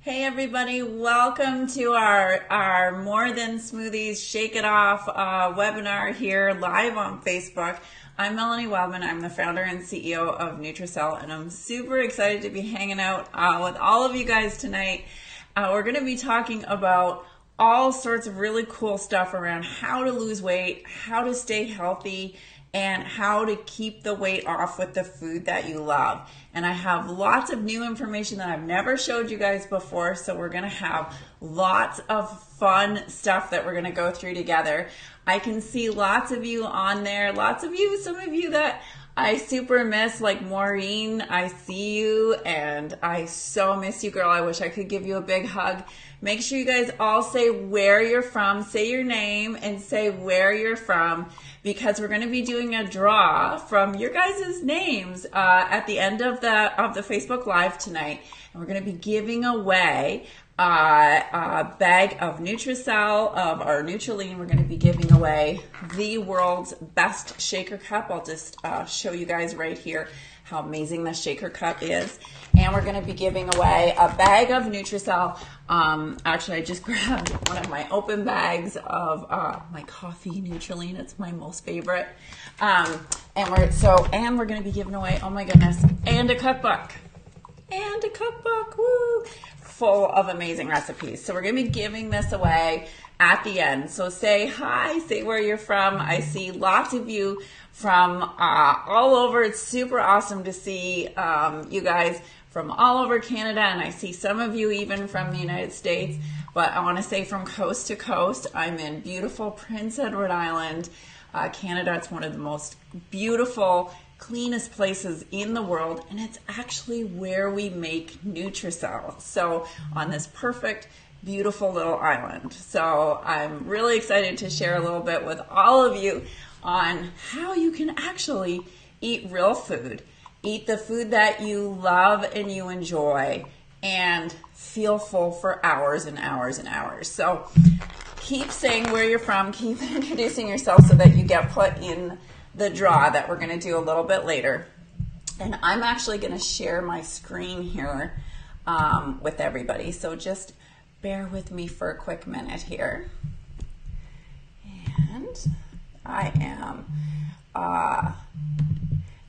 Hey everybody, welcome to our More Than Smoothies Shake It Off webinar here live on Facebook. I'm Melanie Wellman. I'm the founder and CEO of Nutracelle, and I'm super excited to be hanging out with all of you guys tonight. We're going to be talking about all sorts of really cool stuff around how to lose weight, how to stay healthy, and how to keep the weight off with the food that you love. And I have lots of new information that I've never showed you guys before, so we're gonna have lots of fun stuff that we're gonna go through together. I can see lots of you on there, some of you that I super miss, like Maureen. I see you and I so miss you, girl. I wish I could give you a big hug. Make sure you guys all say where you're from, say your name and say where you're from, because we're going to be doing a draw from your guys' names at the end of the Facebook Live tonight. And we're going to be giving away a bag of Nutracelle, of our Nutraline. We're going to be giving away the world's best shaker cup. I'll just show you guys right here how amazing this shaker cup is. And we're going to be giving away a bag of Nutracelle. Actually, I just grabbed one of my open bags of my coffee Nutraline. It's my most favorite. And we're going to be giving away, oh my goodness, and a cookbook. And a cookbook, woo! Full of amazing recipes. So we're going to be giving this away at the end. So say hi, say where you're from. I see lots of you from all over. It's super awesome to see you guys from all over Canada, and I see some of you even from the United States. But I want to say from coast to coast, I'm in beautiful Prince Edward Island, Canada. It's one of the most beautiful, cleanest places in the world, and it's actually where we make Nutracelle. So on this perfect, beautiful little island. So I'm really excited to share a little bit with all of you on how you can actually eat real food, eat the food that you love and you enjoy, and feel full for hours and hours and hours. So keep saying where you're from, keep introducing yourself so that you get put in the draw that we're going to do a little bit later. And I'm actually going to share my screen here with everybody. So just bear with me for a quick minute here. And I am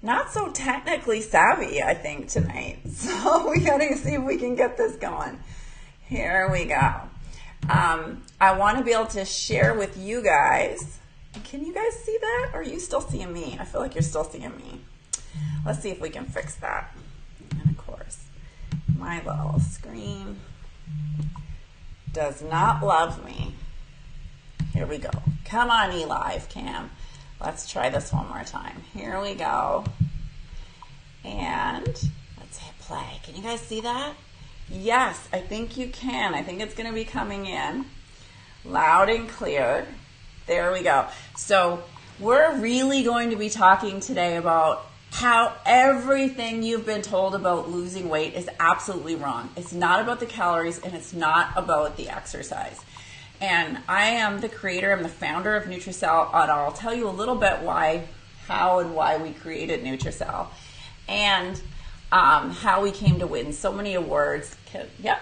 not so technically savvy, I think, tonight. So we got to see if we can get this going. Here we go. I want to be able to share with you guys. Can you guys see that? Or are you still seeing me? I feel like you're still seeing me. Let's see if we can fix that. And of course, my little screen does not love me. Here we go. Come on, eLive Cam. Let's try this one more time. Here we go. And let's hit play. Can you guys see that? Yes, I think you can. I think it's going to be coming in loud and clear. There we go. So we're really going to be talking today about how everything you've been told about losing weight is absolutely wrong. It's not about the calories and it's not about the exercise. And I am the creator, I'm the founder of Nutracelle, and I'll tell you a little bit how and why we created Nutracelle, and how we came to win so many awards. Yep.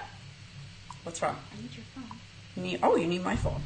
What's wrong? I need your phone. You need my phone.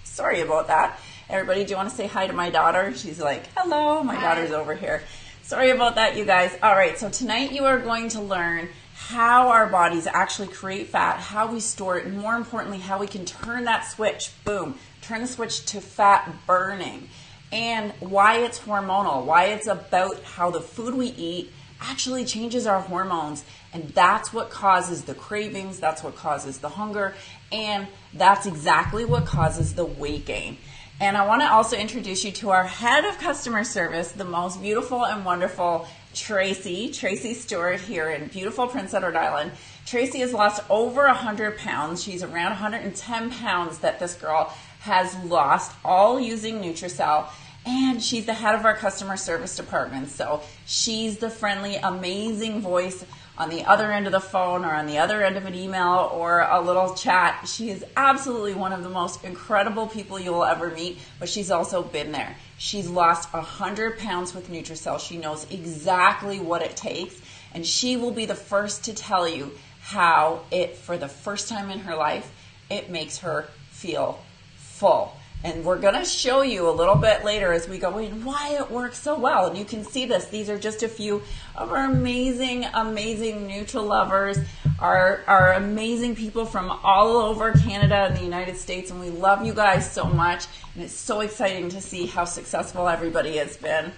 Sorry about that. Everybody, do you want to say hi to my daughter? She's like, hello, my daughter's over here. Sorry about that, you guys. All right, so tonight you are going to learn how our bodies actually create fat, how we store it, and more importantly, how we can turn that switch, boom, turn the switch to fat burning, and why it's hormonal, why it's about how the food we eat actually changes our hormones, and that's what causes the cravings, that's what causes the hunger, and that's exactly what causes the weight gain. And I want to also introduce you to our head of customer service, the most beautiful and wonderful Tracy Stewart here in beautiful Prince Edward Island. Tracy has lost over 100 pounds. She's around 110 pounds that this girl has lost, all using Nutracelle. And she's the head of our customer service department. So she's the friendly, amazing voice on the other end of the phone or on the other end of an email or a little chat. She is absolutely one of the most incredible people you will ever meet, but she's also been there. She's lost 100 pounds with Nutracelle. She knows exactly what it takes, and she will be the first to tell you how it, for the first time in her life, it makes her feel full. And we're going to show you a little bit later as we go in why it works so well. And you can see this. These are just a few of our amazing, amazing Nutri-lovers, our amazing people from all over Canada and the United States. And we love you guys so much. And it's so exciting to see how successful everybody has been.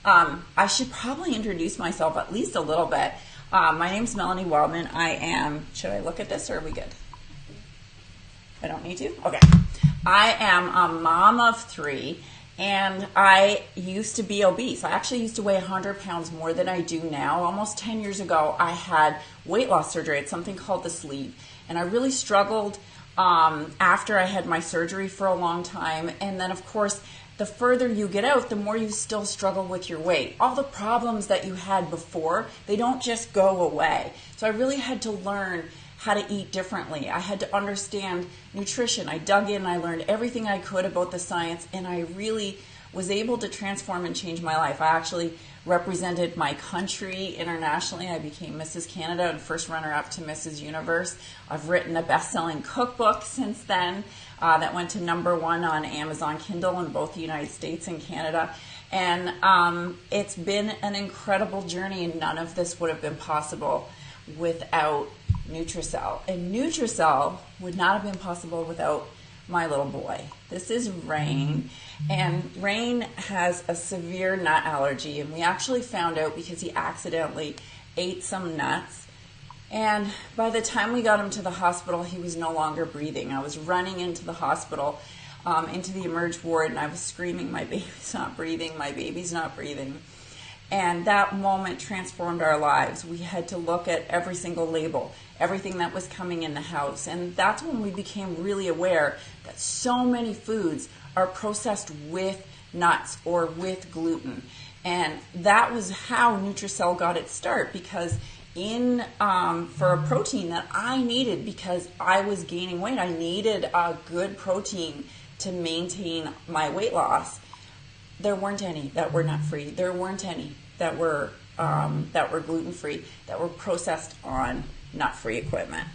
I should probably introduce myself at least a little bit. My name's Melanie Wildman. I am, should I look at this or are we good? I don't need to? Okay. I am a mom of 3, and I used to be obese. I actually used to weigh 100 pounds more than I do now. Almost 10 years ago, I had weight loss surgery. It's something called the sleeve, and I really struggled after I had my surgery for a long time. And then, of course, the further you get out, the more you still struggle with your weight. All the problems that you had before, they don't just go away. So I really had to learn how to eat differently. I had to understand nutrition. I dug in, I learned everything I could about the science, and I really was able to transform and change my life. I actually represented my country internationally. I became Mrs. Canada and first runner-up to Mrs. Universe. I've written a best-selling cookbook since then that went to #1 on Amazon Kindle in both the United States and Canada. And it's been an incredible journey, and none of this would have been possible without nutracelle. And nutracelle would not have been possible without my little boy. This is Rain, and Rain has a severe nut allergy, and we actually found out because he accidentally ate some nuts. And by the time we got him to the hospital, he was no longer breathing. I was running into the hospital, into the emerge ward, and I was screaming, my baby's not breathing, my baby's not breathing. And that moment transformed our lives. We had to look at every single label, everything that was coming in the house. And that's when we became really aware that so many foods are processed with nuts or with gluten. And that was how Nutracell got its start, because for a protein that I needed because I was gaining weight, I needed a good protein to maintain my weight loss. There weren't any that were nut-free. There weren't any that were gluten-free, that were processed on nut-free equipment.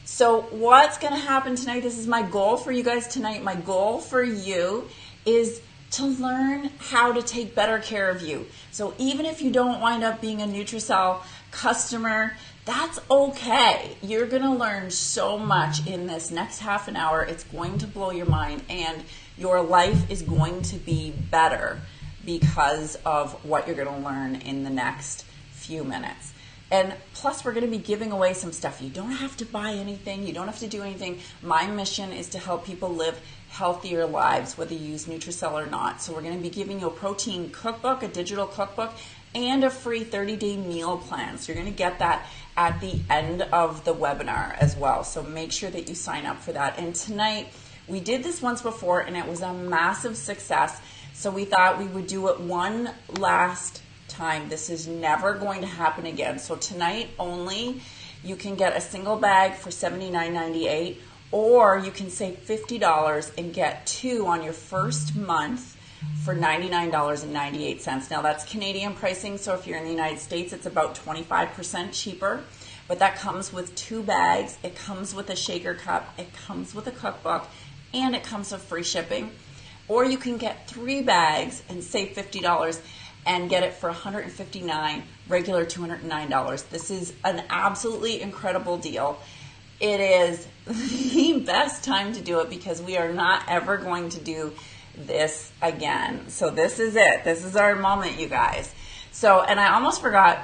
So what's going to happen tonight? This is my goal for you guys tonight. My goal for you is to learn how to take better care of you. So even if you don't wind up being a Nutracell customer, that's okay. You're going to learn so much in this next half an hour. It's going to blow your mind, and your life is going to be better because of what you're going to learn in the next few minutes. And plus, we're going to be giving away some stuff. You don't have to buy anything. You don't have to do anything. My mission is to help people live healthier lives, whether you use Nutracell or not. So we're going to be giving you a protein cookbook, a digital cookbook, and a free 30-day meal plan. So you're going to get that at the end of the webinar as well. So make sure that you sign up for that. And tonight, we did this once before, and it was a massive success. So we thought we would do it one last time. This is never going to happen again. So tonight only, you can get a single bag for $79.98, or you can save $50 and get 2 on your first month for $99.98. Now that's Canadian pricing, so if you're in the United States, it's about 25% cheaper. But that comes with 2 bags. It comes with a shaker cup. It comes with a cookbook, and it comes with free shipping. Or you can get 3 bags and save $50 and get it for $159, regular $209. This is an absolutely incredible deal. It is the best time to do it because we are not ever going to do this again. So this is it. This is our moment, you guys. So, and I almost forgot,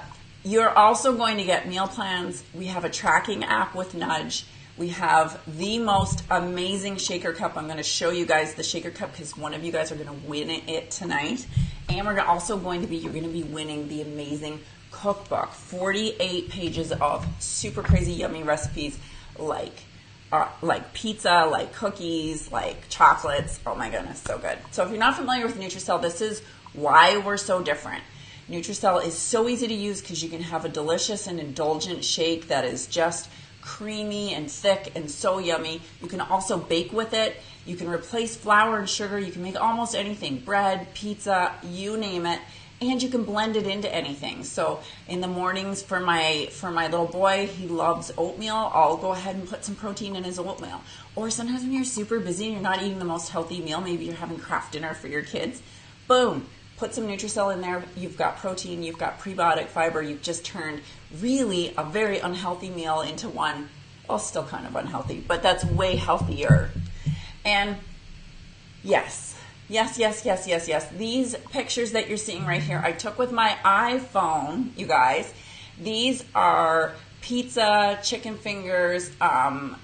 you're also going to get meal plans. We have a tracking app with Nudge. We have the most amazing shaker cup. I'm going to show you guys the shaker cup because one of you guys are going to win it tonight. And we're also going to be, you're going to be winning the amazing cookbook. 48 pages of super crazy yummy recipes like pizza, like cookies, like chocolates. Oh my goodness, so good. So if you're not familiar with Nutracell, this is why we're so different. Nutracell is so easy to use because you can have a delicious and indulgent shake that is just creamy and thick and so yummy. You can also bake with it. You can replace flour and sugar. You can make almost anything, bread, pizza, you name it. and you can blend it into anything. So in the mornings for my little boy, he loves oatmeal. I'll go ahead and put some protein in his oatmeal. Or sometimes when you're super busy and you're not eating the most healthy meal, maybe you're having craft dinner for your kids, boom, put some nutracelle in there. You've got protein, you've got prebiotic fiber. You've just turned really a very unhealthy meal into one, well, still kind of unhealthy, but that's way healthier. And yes. These pictures that you're seeing right here, I took with my iPhone, you guys. These are pizza, chicken fingers,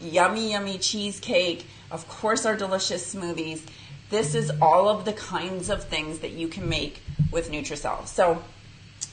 yummy cheesecake, of course our delicious smoothies. This is all of the kinds of things that you can make with Nutracell. So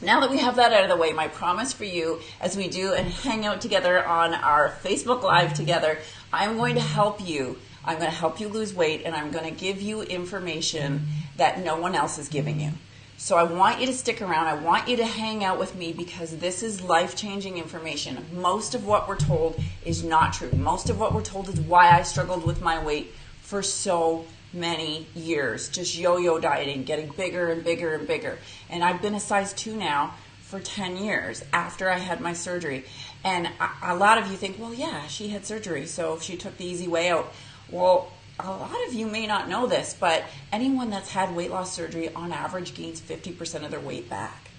now that we have that out of the way, my promise for you as we do and hang out together on our Facebook Live together, I'm going to help you. I'm going to help you lose weight, and I'm going to give you information that no one else is giving you. So I want you to stick around. I want you to hang out with me because this is life-changing information. Most of what we're told is not true. Most of what we're told is why I struggled with my weight for so many years, just yo-yo dieting, getting bigger and bigger and bigger. And I've been a size 2 now for 10 years after I had my surgery. And a lot of you think, well, yeah, she had surgery, so she took the easy way out. Well, a lot of you may not know this, but anyone that's had weight loss surgery on average gains 50% of their weight back,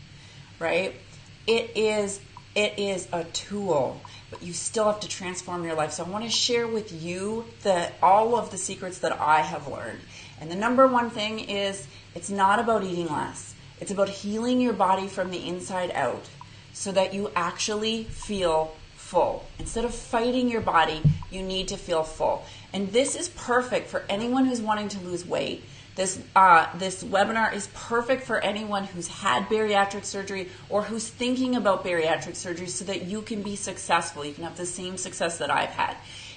right? It is a tool, but you still have to transform your life. So I want to share with you all of the secrets that I have learned. And the number one thing is it's not about eating less. It's about healing your body from the inside out so that you actually feel full. Instead of fighting your body, you need to feel full. And this is perfect for anyone who's wanting to lose weight. This webinar is perfect for anyone who's had bariatric surgery or who's thinking about bariatric surgery so that you can be successful. You can have the same success that I've had.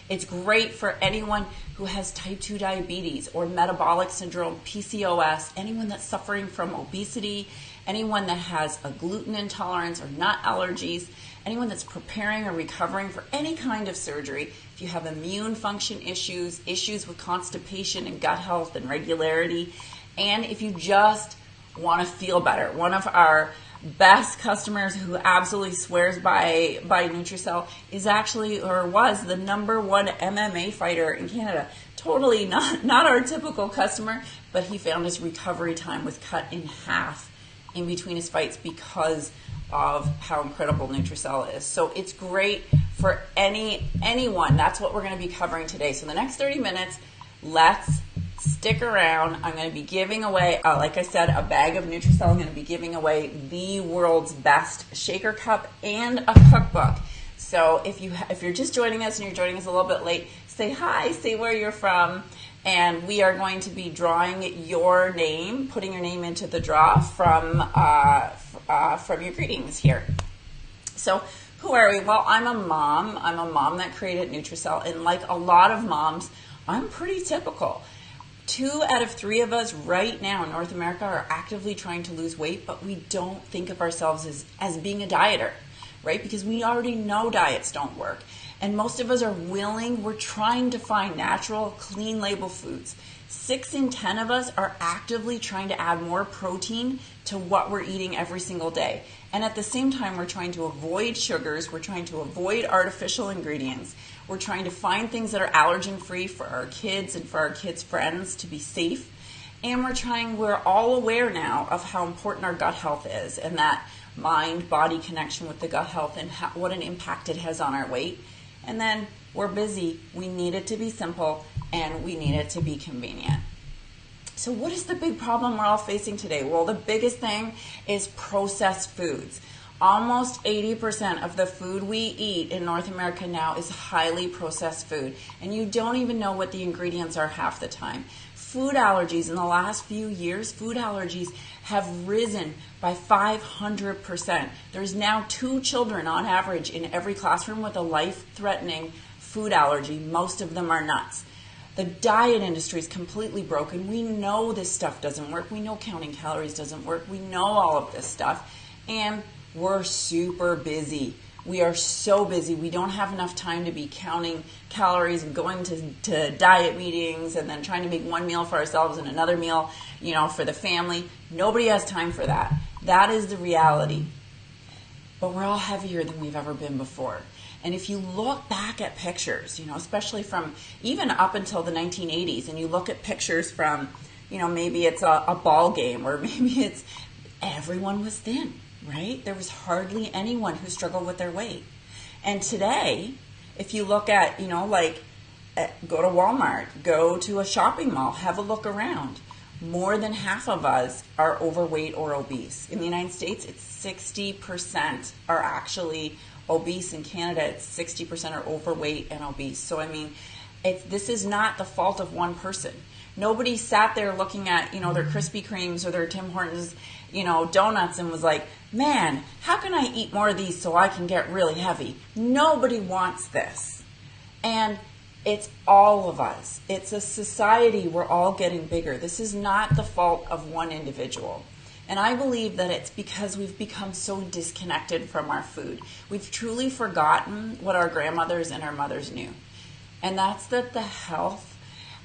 It's great for anyone who has type 2 diabetes or metabolic syndrome, PCOS, anyone that's suffering from obesity, anyone that has a gluten intolerance or nut allergies, anyone that's preparing or recovering for any kind of surgery. If you have immune function issues, issues with constipation and gut health and regularity, and if you just want to feel better. One of our best customers who absolutely swears by Nutracell is actually, or was, the #1 MMA fighter in Canada. Totally not our typical customer, but he found his recovery time was cut in half in between his fights because of how incredible Nutracell is. So it's great for anyone. That's what we're going to be covering today. So the next 30 minutes, let's stick around. I'm going to be giving away, like I said, a bag of Nutracell. I'm going to be giving away the world's best shaker cup and a cookbook. So if you're just joining us and you're joining us a little bit late, say hi, say where you're from, and we are going to be drawing your name, putting your name into the draw from your greetings here. So who are we? Well, I'm a mom. I'm a mom that created Nutracell, and like a lot of moms, I'm pretty typical. 2 out of 3 of us right now in North America are actively trying to lose weight, but we don't think of ourselves as being a dieter, right? Because we already know diets don't work. And most of us are we're trying to find natural, clean label foods. 6 in 10 of us are actively trying to add more protein to what we're eating every single day. And at the same time, we're trying to avoid sugars, we're trying to avoid artificial ingredients, we're trying to find things that are allergen-free for our kids and for our kids' friends to be safe. And we're all aware now of how important our gut health is and that mind-body connection with the gut health and what an impact it has on our weight. And then we're busy. We need it to be simple and we need it to be convenient. So what is the big problem we're all facing today? Well, the biggest thing is processed foods. Almost 80% of the food we eat in North America now is highly processed food, and you don't even know what the ingredients are half the time. Food allergies in the last few years, food allergies have risen by 500%. There's now 2 children on average in every classroom with a life-threatening food allergy. Most of them are nuts. The diet industry is completely broken. We know this stuff doesn't work. We know counting calories doesn't work. We know all of this stuff. And we're super busy. We are so busy. We don't have enough time to be counting calories and going to diet meetings and then trying to make one meal for ourselves and another meal, for the family. Nobody has time for that. That is the reality. But we're all heavier than we've ever been before. And if you look back at pictures, especially from even up until the 1980s, and you look at pictures from, maybe it's a ball game, or maybe it's everyone was thin, right? There was hardly anyone who struggled with their weight. And today, if you look at, go to Walmart, go to a shopping mall, have a look around. More than half of us are overweight or obese. In the United States, it's 60% are actually obese. In Canada, it's 60% are overweight and obese. So, this is not the fault of one person. Nobody sat there looking at, their Krispy Kremes or their Tim Hortons, donuts and was like, man, how can I eat more of these so I can get really heavy? Nobody wants this. And it's all of us. It's a society. We're all getting bigger. This is not the fault of one individual. And I believe that it's because we've become so disconnected from our food. We've truly forgotten what our grandmothers and our mothers knew. And that's that the health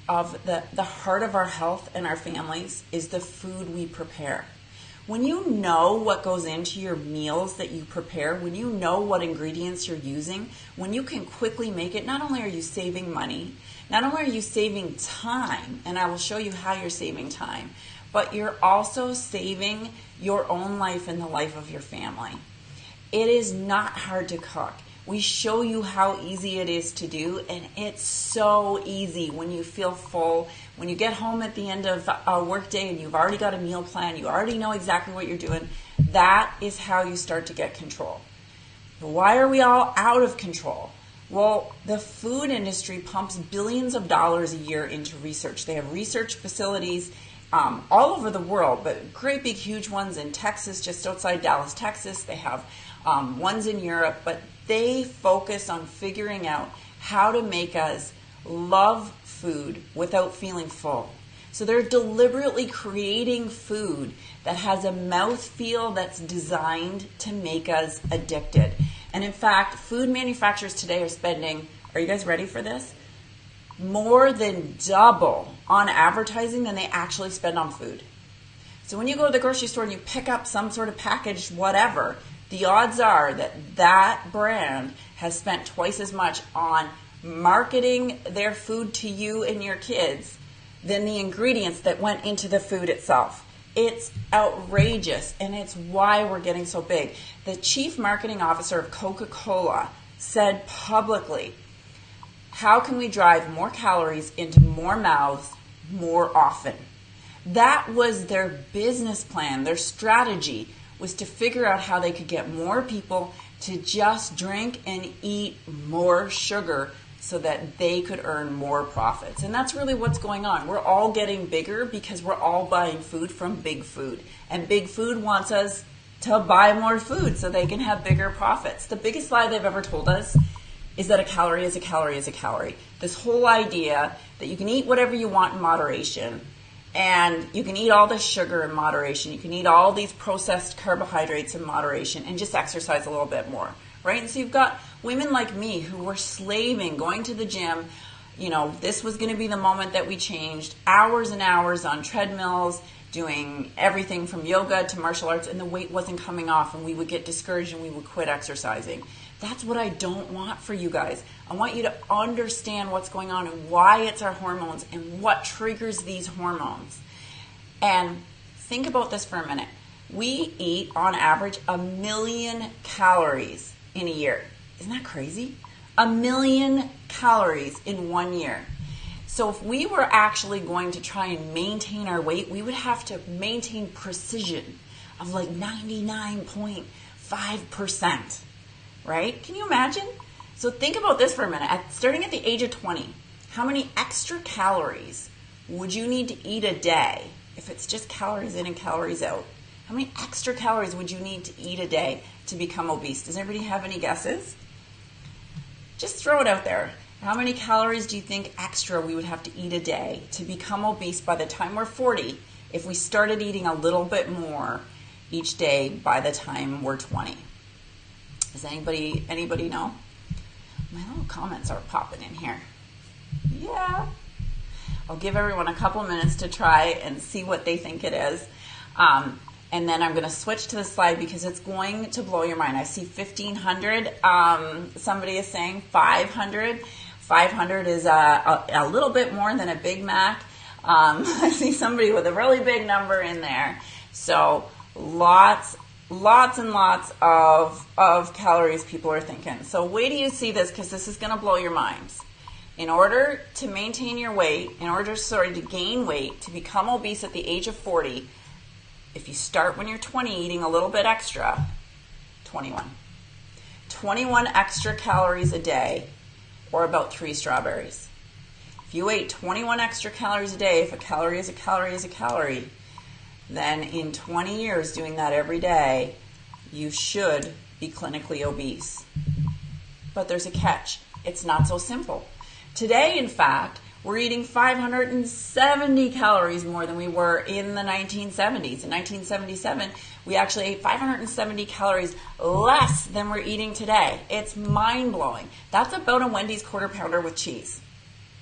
of the heart of our health and our families is the food we prepare. When you know what goes into your meals that you prepare, when you know what ingredients you're using, when you can quickly make it, not only are you saving money, not only are you saving time, and I will show you how you're saving time, but you're also saving your own life and the life of your family. It is not hard to cook. We show you how easy it is to do, and it's so easy when you feel full. When you get home at the end of a work day and you've already got a meal plan, you already know exactly what you're doing, that is how you start to get control. But why are we all out of control? Well, the food industry pumps billions of dollars a year into research. They have research facilities all over the world, but great big huge ones in Texas, just outside Dallas, Texas. They have ones in Europe, but they focus on figuring out how to make us love food without feeling full. So they're deliberately creating food that has a mouthfeel that's designed to make us addicted. And in fact, food manufacturers today are spending, are you guys ready for this? More than double on advertising than they actually spend on food. So when you go to the grocery store and you pick up some sort of packaged whatever, the odds are that that brand has spent twice as much on marketing their food to you and your kids than the ingredients that went into the food itself. It's outrageous, and it's why we're getting so big. The chief marketing officer of Coca-Cola said publicly, how can we drive more calories into more mouths more often? That was their business plan. Their strategy was to figure out how they could get more people to just drink and eat more sugar so that they could earn more profits. And that's really what's going on. We're all getting bigger because we're all buying food from Big Food. And Big Food wants us to buy more food so they can have bigger profits. The biggest lie they've ever told us is that a calorie is a calorie is a calorie. This whole idea that you can eat whatever you want in moderation, and you can eat all this sugar in moderation, you can eat all these processed carbohydrates in moderation, and just exercise a little bit more, right? And so you've got women like me who were slaving, going to the gym. This was going to be the moment that we changed. Hours and hours on treadmills, doing everything from yoga to martial arts, and the weight wasn't coming off, and we would get discouraged and we would quit exercising. That's what I don't want for you guys. I want you to understand what's going on and why it's our hormones and what triggers these hormones. And think about this for a minute. We eat, on average, 1 million calories in a year. Isn't that crazy? 1 million calories in 1 year. So if we were actually going to try and maintain our weight, we would have to maintain precision of like 99.5%. Right? Can you imagine? So think about this for a minute. Starting at the age of 20, how many extra calories would you need to eat a day if it's just calories in and calories out? How many extra calories would you need to eat a day to become obese? Does everybody have any guesses? Just throw it out there. How many calories do you think extra we would have to eat a day to become obese by the time we're 40 if we started eating a little bit more each day by the time we're 20? Does anybody know? My little comments are popping in here. Yeah. I'll give everyone a couple minutes to try and see what they think it is. And then I'm going to switch to the slide because it's going to blow your mind. I see 1,500. Somebody is saying 500. 500 is a little bit more than a Big Mac. I see somebody with a really big number in there. So lots and lots of calories people are thinking. So wait till you see this, because this is going to blow your minds. In order to maintain your weight, to gain weight, to become obese at the age of 40, if you start when you're 20 eating a little bit extra, 21 extra calories a day, or about 3 strawberries. If you ate 21 extra calories a day, if a calorie is a calorie is a calorie, then in 20 years doing that every day, you should be clinically obese. But there's a catch. It's not so simple. Today, in fact, we're eating 570 calories more than we were in the 1970s. In 1977, we actually ate 570 calories less than we're eating today. It's mind-blowing. That's about a Wendy's quarter pounder with cheese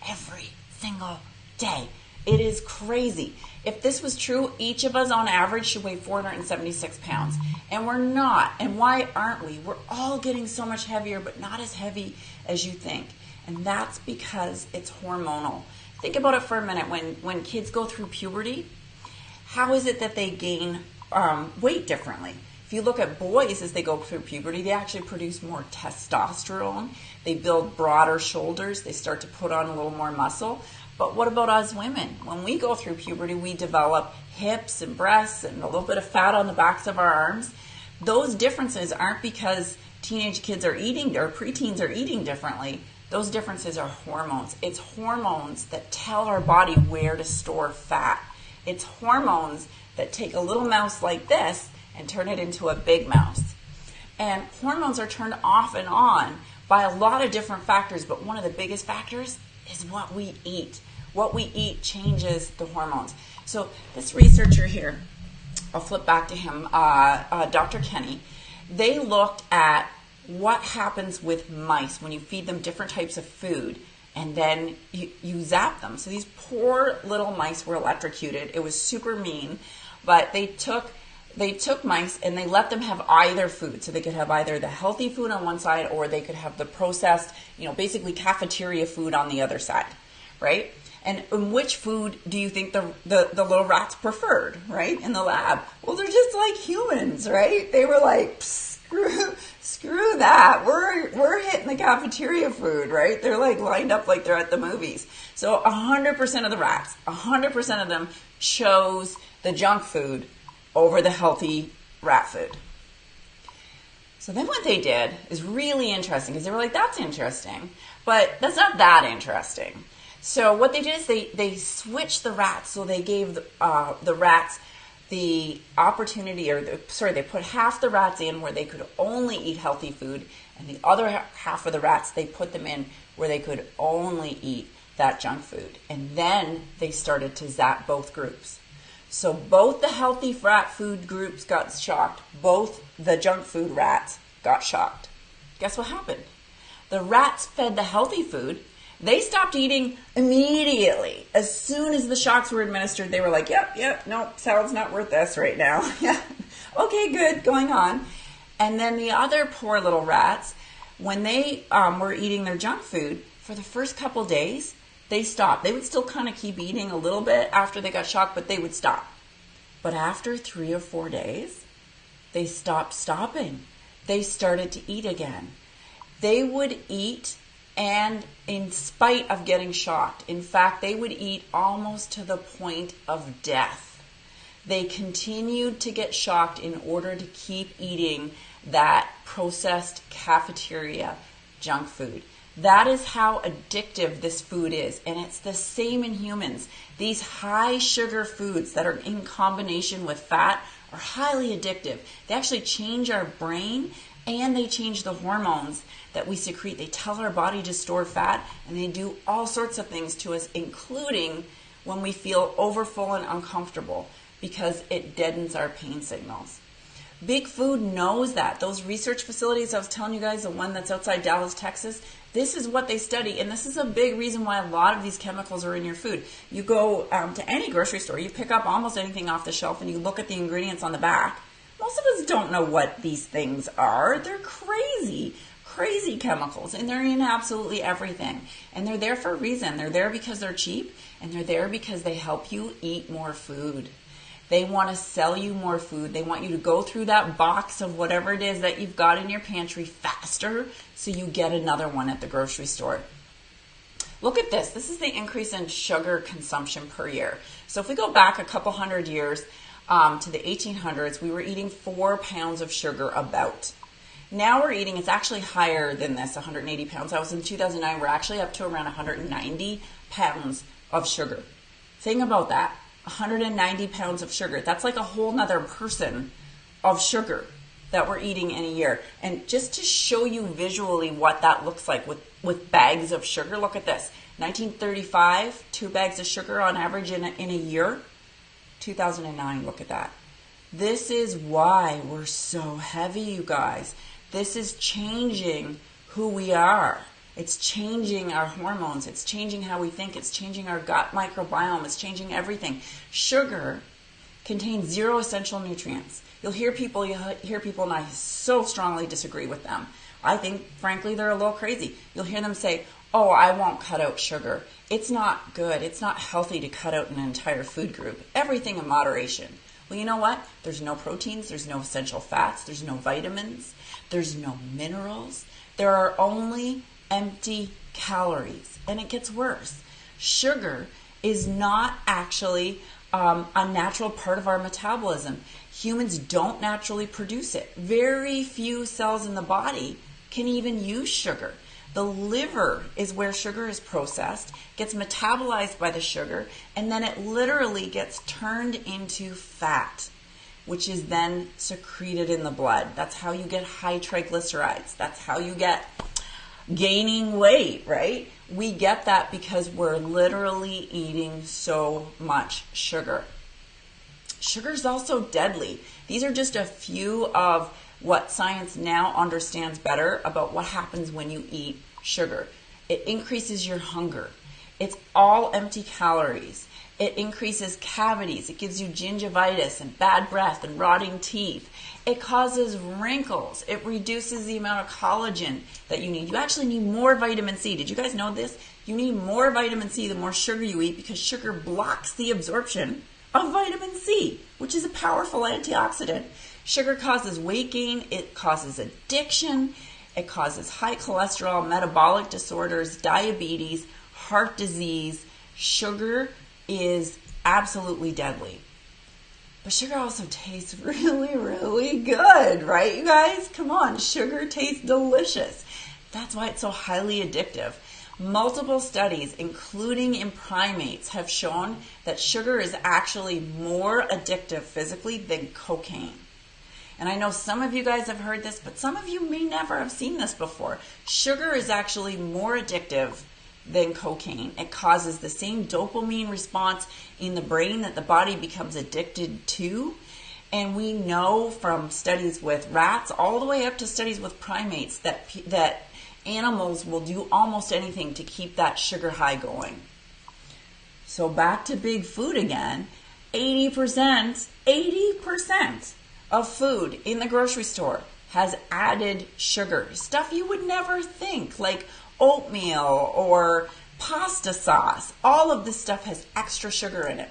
every single day. It is crazy. If this was true, each of us on average should weigh 476 pounds. And we're not. And why aren't we? We're all getting so much heavier, but not as heavy as you think. And that's because it's hormonal. Think about it for a minute. When kids go through puberty, how is it that they gain weight differently? If you look at boys as they go through puberty, they actually produce more testosterone. They build broader shoulders. They start to put on a little more muscle. But what about us women? When we go through puberty, we develop hips and breasts and a little bit of fat on the backs of our arms. Those differences aren't because teenage kids are eating or preteens are eating differently. Those differences are hormones. It's hormones that tell our body where to store fat. It's hormones that take a little mouse like this and turn it into a big mouse. And hormones are turned off and on by a lot of different factors, but one of the biggest factors is what we eat. What we eat changes the hormones. So this researcher here, I'll flip back to him, Dr. Kenny, they looked at what happens with mice when you feed them different types of food and then you zap them. So these poor little mice were electrocuted. It was super mean, but they took mice and they let them have either food. So they could have either the healthy food on one side or they could have the processed, basically cafeteria food on the other side, right? And which food do you think the little rats preferred, right, in the lab? Well, they're just like humans, right? They were like, screw that. We're hitting the cafeteria food, right? They're like lined up like they're at the movies. So 100% of the rats, 100% of them chose the junk food over the healthy rat food. So then what they did is really interesting because they were like, that's interesting, but that's not that interesting. So what they did is they switched the rats. So they gave the rats the opportunity, they put half the rats in where they could only eat healthy food, and the other half of the rats, they put them in where they could only eat that junk food. And then they started to zap both groups. So both the healthy rat food groups got shocked. Both the junk food rats got shocked. Guess what happened? The rats fed the healthy food. They stopped eating immediately. As soon as the shocks were administered, they were like, yep, no, salad's not worth this right now. Yeah, okay, good, going on. And then the other poor little rats, when they were eating their junk food, for the first couple days, they stopped. They would still kind of keep eating a little bit after they got shocked, but they would stop. But after 3 or 4 days, they stopped stopping. They started to eat again. They would eat, and in spite of getting shocked, in fact, they would eat almost to the point of death. They continued to get shocked in order to keep eating that processed cafeteria junk food. That is how addictive this food is, and it's the same in humans. These high sugar foods that are in combination with fat are highly addictive. They actually change our brain and they change the hormones that we secrete. They tell our body to store fat, and they do all sorts of things to us, including when we feel overfull and uncomfortable, because it deadens our pain signals. Big Food knows that. Those research facilities I was telling you guys, the one that's outside Dallas, Texas, this is what they study, and this is a big reason why a lot of these chemicals are in your food. You go to any grocery store, you pick up almost anything off the shelf, and you look at the ingredients on the back. Most of us don't know what these things are. They're crazy chemicals, and they're in absolutely everything. And they're there for a reason. They're there because they're cheap, and they're there because they help you eat more food. They want to sell you more food. They want you to go through that box of whatever it is that you've got in your pantry faster so you get another one at the grocery store. Look at this. This is the increase in sugar consumption per year. So if we go back a couple hundred years to the 1800s, we were eating 4 pounds of sugar about. Now we're eating, it's actually higher than this, 180 pounds. I was in 2009, we're actually up to around 190 pounds of sugar. Think about that. 190 pounds of sugar. That's like a whole nother person of sugar that we're eating in a year. And just to show you visually what that looks like with bags of sugar, look at this. 1935, 2 bags of sugar on average in a year. 2009, look at that. This is why we're so heavy, you guys. This is changing who we are. It's changing our hormones. It's changing how we think. It's changing our gut microbiome. It's changing everything. Sugar contains 0 essential nutrients. You'll hear people, and I so strongly disagree with them. I think, frankly, they're a little crazy. You'll hear them say, oh, I won't cut out sugar. It's not good. It's not healthy to cut out an entire food group. Everything in moderation. Well, you know what? There's no proteins. There's no essential fats. There's no vitamins. There's no minerals. There are only empty calories, and it gets worse. Sugar is not actually a natural part of our metabolism. Humans don't naturally produce it. Very few cells in the body can even use sugar. The liver is where sugar is processed, gets metabolized by the sugar, and then it literally gets turned into fat, which is then secreted in the blood. That's how you get high triglycerides. That's how you get gaining weight, right? We get that because we're literally eating so much sugar. Sugar is also deadly. These are just a few of what science now understands better about what happens when you eat sugar. It increases your hunger. It's all empty calories. It increases cavities. It gives you gingivitis and bad breath and rotting teeth. It causes wrinkles. It reduces the amount of collagen that you need. You actually need more vitamin C. Did you guys know this? You need more vitamin C the more sugar you eat because sugar blocks the absorption of vitamin C, which is a powerful antioxidant. Sugar causes weight gain. It causes addiction. It causes high cholesterol, metabolic disorders, diabetes, heart disease. Sugar is absolutely deadly. But sugar also tastes really, really good, right, you guys? Come on, sugar tastes delicious. That's why it's so highly addictive. Multiple studies, including in primates, have shown that sugar is actually more addictive physically than cocaine. And I know some of you guys have heard this, but some of you may never have seen this before. Sugar is actually more addictive than cocaine. It causes the same dopamine response in the brain that the body becomes addicted to. And we know from studies with rats all the way up to studies with primates that animals will do almost anything to keep that sugar high going. So back to big food again. 80% of food in the grocery store has added sugar. Stuff you would never think, like oatmeal or pasta sauce. All of this stuff has extra sugar in it.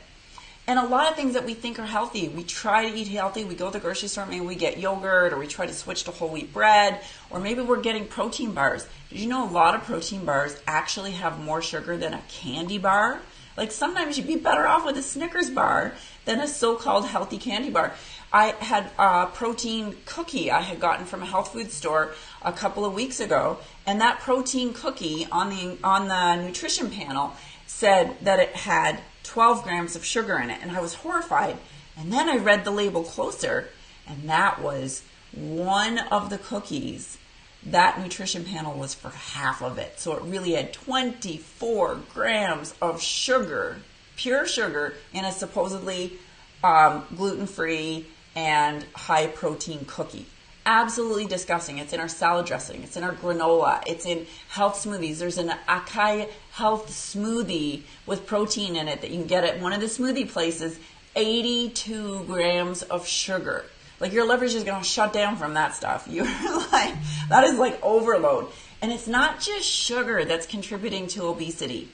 And a lot of things that we think are healthy, we try to eat healthy. We go to the grocery store, maybe we get yogurt, or we try to switch to whole wheat bread, or maybe we're getting protein bars. Did you know a lot of protein bars actually have more sugar than a candy bar? Like sometimes you'd be better off with a Snickers bar than a so-called healthy candy bar. I had a protein cookie I had gotten from a health food store a couple of weeks ago, and that protein cookie on the nutrition panel said that it had 12 grams of sugar in it, and I was horrified. And then I read the label closer, and that was one of the cookies. That nutrition panel was for half of it. So it really had 24 grams of sugar, pure sugar, in a supposedly gluten-free, and high protein cookie. Absolutely disgusting. It's in our salad dressing. It's in our granola. It's in health smoothies. There's an acai health smoothie with protein in it that you can get at one of the smoothie places. 82 grams of sugar. Like your liver's just going to shut down from that stuff. You're like, that is like overload. And it's not just sugar that's contributing to obesity.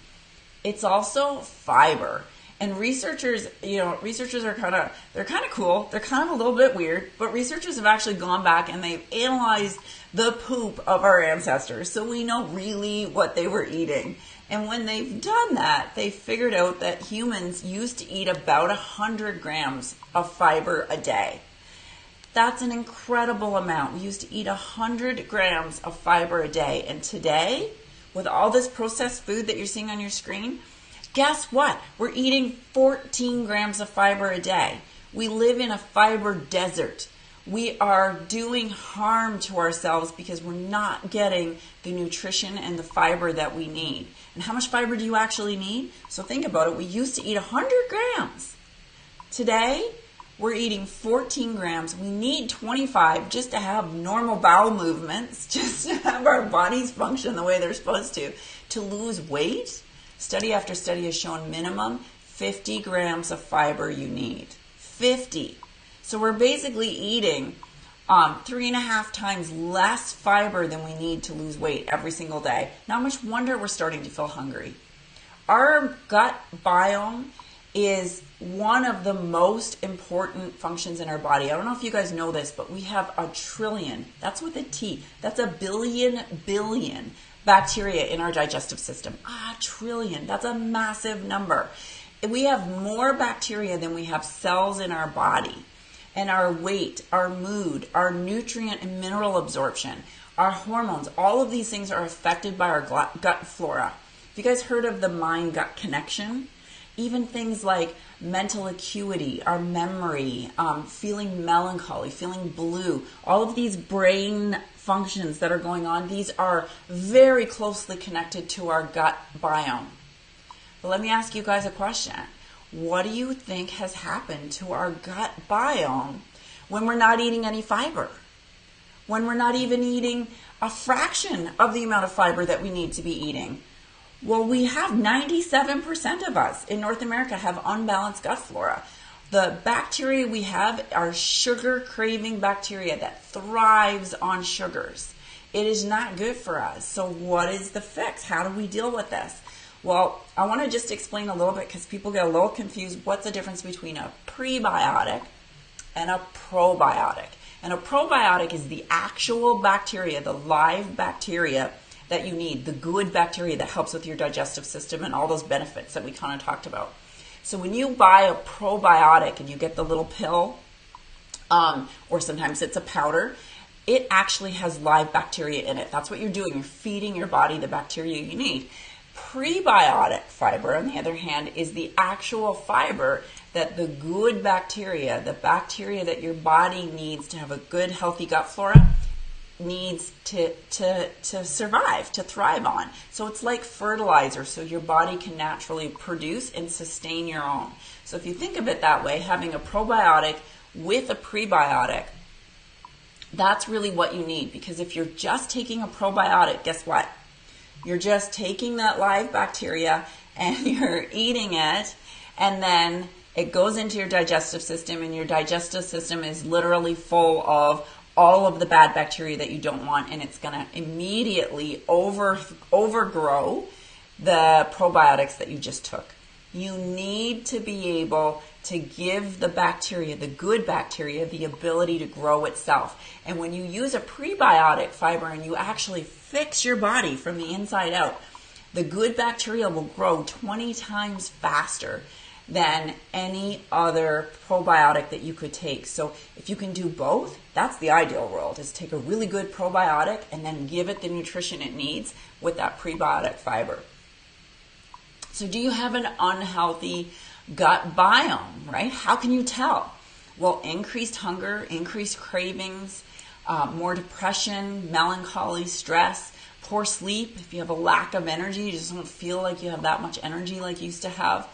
It's also fiber. And researchers are they're kind of cool. They're kind of a little bit weird, but researchers have actually gone back and they've analyzed the poop of our ancestors. So we know really what they were eating. And when they've done that, they figured out that humans used to eat about 100 grams of fiber a day. That's an incredible amount. We used to eat 100 grams of fiber a day. And today, with all this processed food that you're seeing on your screen, guess what? We're eating 14 grams of fiber a day. We live in a fiber desert. We are doing harm to ourselves because we're not getting the nutrition and the fiber that we need. And how much fiber do you actually need? So think about it. We used to eat 100 grams. Today, we're eating 14 grams. We need 25 just to have normal bowel movements, just to have our bodies function the way they're supposed to. To lose weight, study after study has shown minimum 50 grams of fiber you need. 50. So we're basically eating 3.5 times less fiber than we need to lose weight every single day. Not much wonder we're starting to feel hungry. Our gut biome is one of the most important functions in our body. I don't know if you guys know this, but we have a trillion. That's with a T. That's a billion bacteria in our digestive system. A trillion. That's a massive number. We have more bacteria than we have cells in our body. And our weight, our mood, our nutrient and mineral absorption, our hormones, all of these things are affected by our gut flora. Have you guys heard of the mind-gut connection? Even things like mental acuity, our memory, feeling melancholy, feeling blue, all of these brain functions that are going on, these are very closely connected to our gut biome. But let me ask you guys a question. What do you think has happened to our gut biome when we're not eating any fiber? When we're not even eating a fraction of the amount of fiber that we need to be eating? Well, we have 97% of us in North America have unbalanced gut flora. The bacteria we have are sugar-craving bacteria that thrives on sugars. It is not good for us. So what is the fix? How do we deal with this? Well, I want to just explain a little bit because people get a little confused. What's the difference between a prebiotic and a probiotic? And a probiotic is the actual bacteria, the live bacteria that you need, the good bacteria that helps with your digestive system and all those benefits that we kind of talked about. So when you buy a probiotic and you get the little pill, or sometimes it's a powder, it actually has live bacteria in it. That's what you're doing. You're feeding your body the bacteria you need. Prebiotic fiber, on the other hand, is the actual fiber that the good bacteria, the bacteria that your body needs to have a good, healthy gut flora, needs to survive, to thrive on. So it's like fertilizer, so your body can naturally produce and sustain your own. So if you think of it that way, having a probiotic with a prebiotic, that's really what you need. Because if you're just taking a probiotic, guess what? You're just taking that live bacteria and you're eating it, and then it goes into your digestive system, and your digestive system is literally full of all of the bad bacteria that you don't want, and it's going to immediately overgrow the probiotics that you just took. You need to be able to give the bacteria, the good bacteria, the ability to grow itself. And when you use a prebiotic fiber and you actually fix your body from the inside out, the good bacteria will grow 20 times faster than any other probiotic that you could take. So if you can do both, that's the ideal world, is take a really good probiotic and then give it the nutrition it needs with that prebiotic fiber. So do you have an unhealthy gut biome, right? How can you tell? Well, increased hunger, increased cravings, more depression, melancholy, stress, poor sleep. If you have a lack of energy, you just don't feel like you have that much energy like you used to have,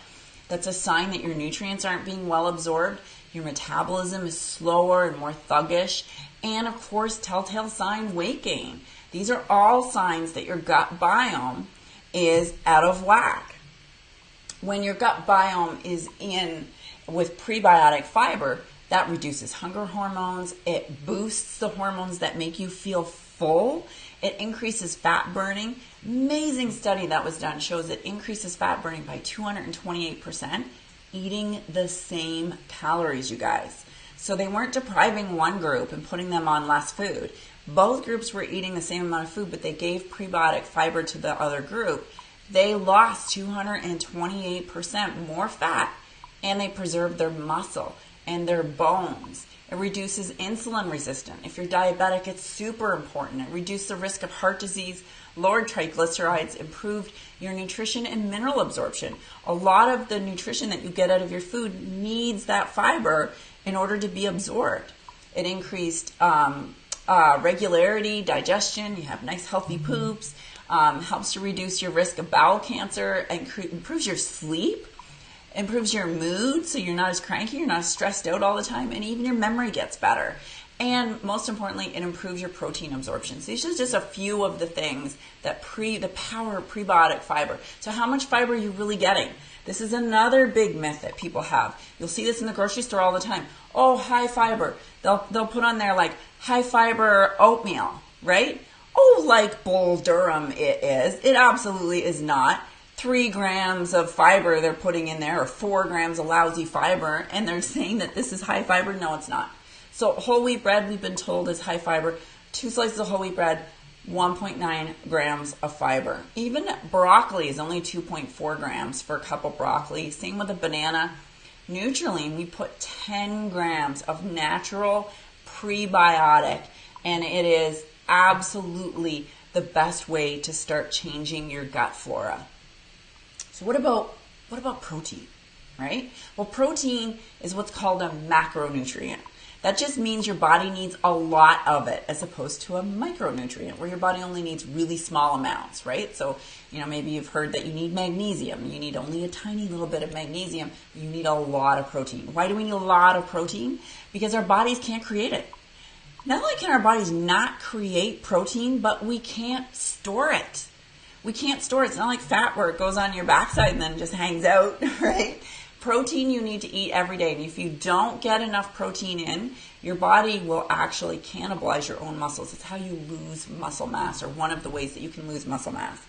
that's a sign that your nutrients aren't being well absorbed. your metabolism is slower and more thuggish, and of course, telltale sign weight gain. These are all signs that your gut biome is out of whack. When your gut biome is in with prebiotic fiber, that reduces hunger hormones. It boosts the hormones that make you feel full. It increases fat burning. Amazing study that was done shows it increases fat burning by 228%, eating the same calories, you guys. So they weren't depriving one group and putting them on less food. Both groups were eating the same amount of food, but they gave prebiotic fiber to the other group. They lost 228% more fat, and they preserved their muscle and their bones. It reduces insulin resistance. If you're diabetic, it's super important. It reduced the risk of heart disease, lowered triglycerides, improved your nutrition and mineral absorption. A lot of the nutrition that you get out of your food needs that fiber in order to be absorbed. It increased regularity, digestion. You have nice healthy poops. Helps to reduce your risk of bowel cancer, and improves your sleep, improves your mood, so you're not as cranky, you're not as stressed out all the time, and even your memory gets better. And most importantly, it improves your protein absorption. So these are just a few of the things that the power of prebiotic fiber. So how much fiber are you really getting? This is another big myth that people have. You'll see this in the grocery store all the time. Oh, high fiber. They'll put on there like high fiber oatmeal, right? Oh, like Bull Durham it is. It absolutely is not. 3 grams of fiber they're putting in there, or 4 grams of lousy fiber, and they're saying that this is high fiber. No, it's not. So whole wheat bread, we've been told, is high fiber. 2 slices of whole wheat bread, 1.9 grams of fiber. Even broccoli is only 2.4 grams for a cup of broccoli. Same with a banana. Nutriline, we put 10 grams of natural prebiotic, and it is absolutely the best way to start changing your gut flora. So what about protein, right? Well, protein is what's called a macronutrient. That just means your body needs a lot of it, as opposed to a micronutrient where your body only needs really small amounts, right? So, maybe you've heard that you need magnesium. You need only a tiny little bit of magnesium. You need a lot of protein. Why do we need a lot of protein? Because our bodies can't create it. Not only can our bodies not create protein, but we can't store it. We can't store it. It's not like fat where it goes on your backside and then just hangs out, right? Protein you need to eat every day. And if you don't get enough protein in, your body will actually cannibalize your own muscles. It's how you lose muscle mass, or one of the ways that you can lose muscle mass.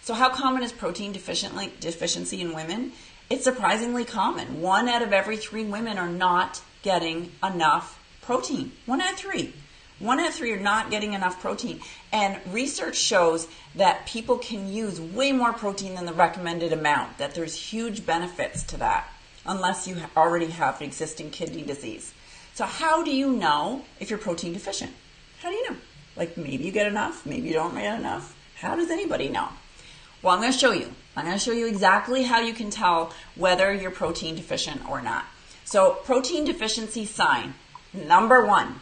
So how common is protein deficiency in women? It's surprisingly common. 1 out of every 3 women are not getting enough protein. 1 out of 3. 1 out of 3 are not getting enough protein. And research shows that people can use way more protein than the recommended amount, that there's huge benefits to that, unless you already have existing kidney disease. So how do you know if you're protein deficient? How do you know? Like, maybe you get enough, maybe you don't get enough. How does anybody know? Well, I'm going to show you. I'm going to show you exactly how you can tell whether you're protein deficient or not. So protein deficiency sign, number 1,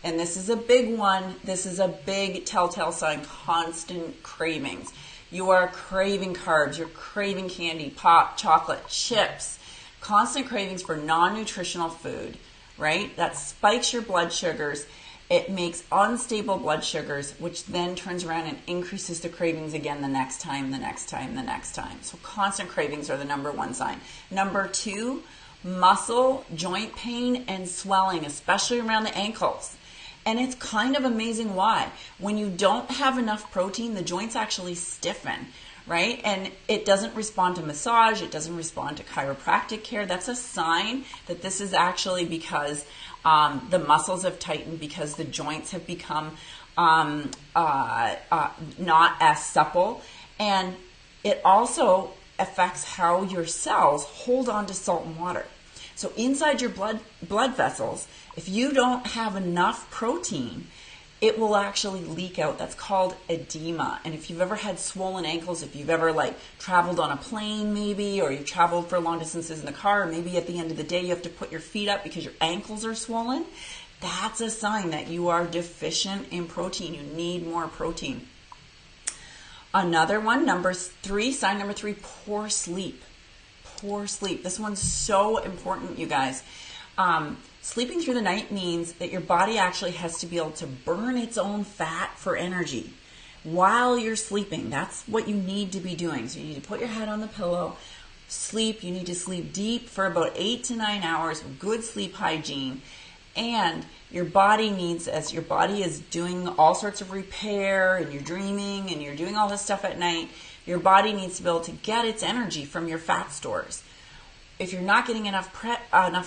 and this is a big one, this is a big telltale sign, constant cravings. You are craving carbs, you're craving candy, pop, chocolate, chips, constant cravings for non-nutritional food, right? That spikes your blood sugars. It makes unstable blood sugars, which then turns around and increases the cravings again the next time, the next time, the next time. So constant cravings are the number 1 sign. Number 2, muscle, joint pain, and swelling, especially around the ankles. And it's kind of amazing why. When you don't have enough protein, the joints actually stiffen, right? And it doesn't respond to massage. It doesn't respond to chiropractic care. That's a sign that this is actually because the muscles have tightened, because the joints have become not as supple. And it also affects how your cells hold on to salt and water. So inside your blood vessels, if you don't have enough protein, it will actually leak out. That's called edema. And if you've ever had swollen ankles, if you've ever traveled on a plane maybe, or you've traveled for long distances in the car, or maybe at the end of the day you have to put your feet up because your ankles are swollen, that's a sign that you are deficient in protein. You need more protein. Another one, sign number 3, poor sleep. Poor sleep. This one's so important, you guys. Sleeping through the night means that your body actually has to be able to burn its own fat for energy while you're sleeping. That's what you need to be doing. So you need to put your head on the pillow, sleep. You need to sleep deep for about 8 to 9 hours with good sleep hygiene. And your body needs, as your body is doing all sorts of repair and you're dreaming and you're doing all this stuff at night, your body needs to be able to get its energy from your fat stores. If you're not getting enough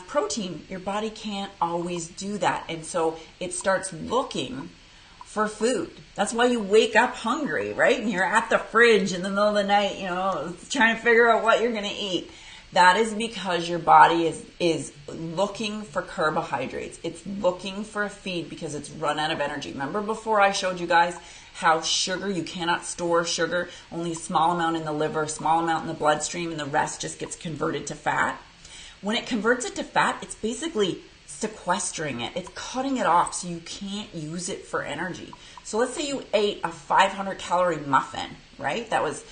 protein, your body can't always do that. And so it starts looking for food. That's why you wake up hungry, right? And you're at the fridge in the middle of the night, trying to figure out what you're going to eat. That is because your body is looking for carbohydrates. It's looking for a feed because it's run out of energy. Remember before I showed you guys how sugar, you cannot store sugar, only a small amount in the liver, a small amount in the bloodstream, and the rest just gets converted to fat. When it converts it to fat, it's basically sequestering it. It's cutting it off so you can't use it for energy. So let's say you ate a 500 calorie muffin, right? That was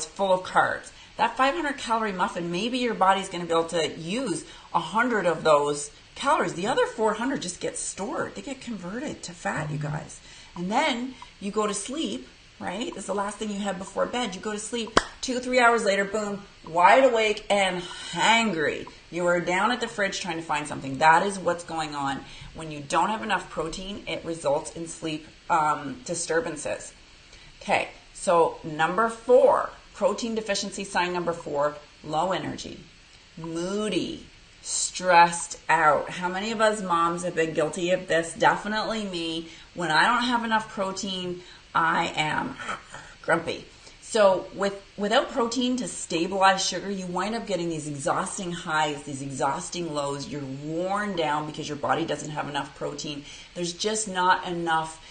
full of carbs. That 500 calorie muffin, maybe your body's going to be able to use 100 of those calories. The other 400 just get stored. They get converted to fat, you guys. And then you go to sleep, right? This is the last thing you have before bed. You go to sleep, 2 or 3 hours later, boom, wide awake and hangry. You are down at the fridge trying to find something. That is what's going on. When you don't have enough protein, it results in sleep disturbances. Okay, so number 4, protein deficiency sign number 4, low energy, moody, stressed out. How many of us moms have been guilty of this? Definitely me. When I don't have enough protein, I am grumpy. So without protein to stabilize sugar, you wind up getting these exhausting highs, these exhausting lows. You're worn down because your body doesn't have enough protein. There's just not enough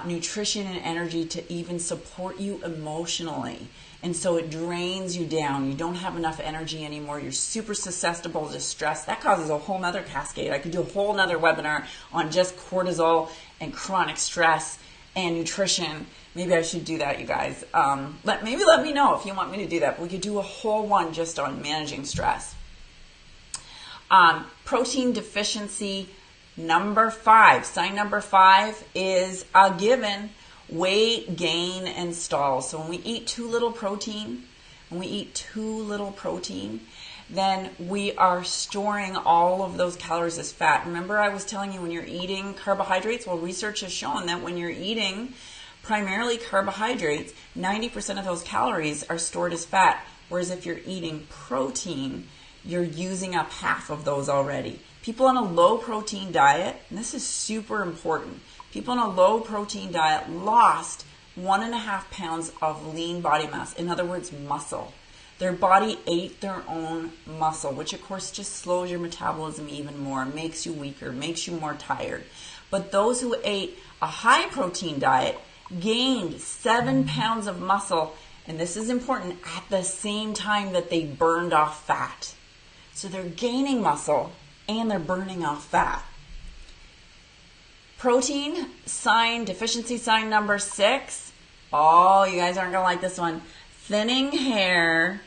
nutrition and energy to even support you emotionally. And so it drains you down. You don't have enough energy anymore. You're super susceptible to stress. That causes a whole nother cascade. I could do a whole nother webinar on just cortisol and chronic stress and nutrition. Maybe I should do that, you guys. Let me know if you want me to do that. We could do a whole one just on managing stress. Protein deficiency number 5. Sign number 5 is a given. Weight gain and stall. So when we eat too little protein, then we are storing all of those calories as fat. Remember I was telling you when you're eating carbohydrates? Well, research has shown that when you're eating primarily carbohydrates, 90% of those calories are stored as fat. Whereas if you're eating protein, you're using up half of those already. People on a low protein diet, and this is super important, people on a low protein diet lost 1.5 pounds of lean body mass. In other words, muscle. Their body ate their own muscle, which of course just slows your metabolism even more, makes you weaker, makes you more tired. But those who ate a high protein diet gained 7 pounds of muscle, and this is important, at the same time that they burned off fat. So they're gaining muscle and they're burning off fat. Protein sign, deficiency sign number 6. Oh, you guys aren't going to like this one. Thinning hair,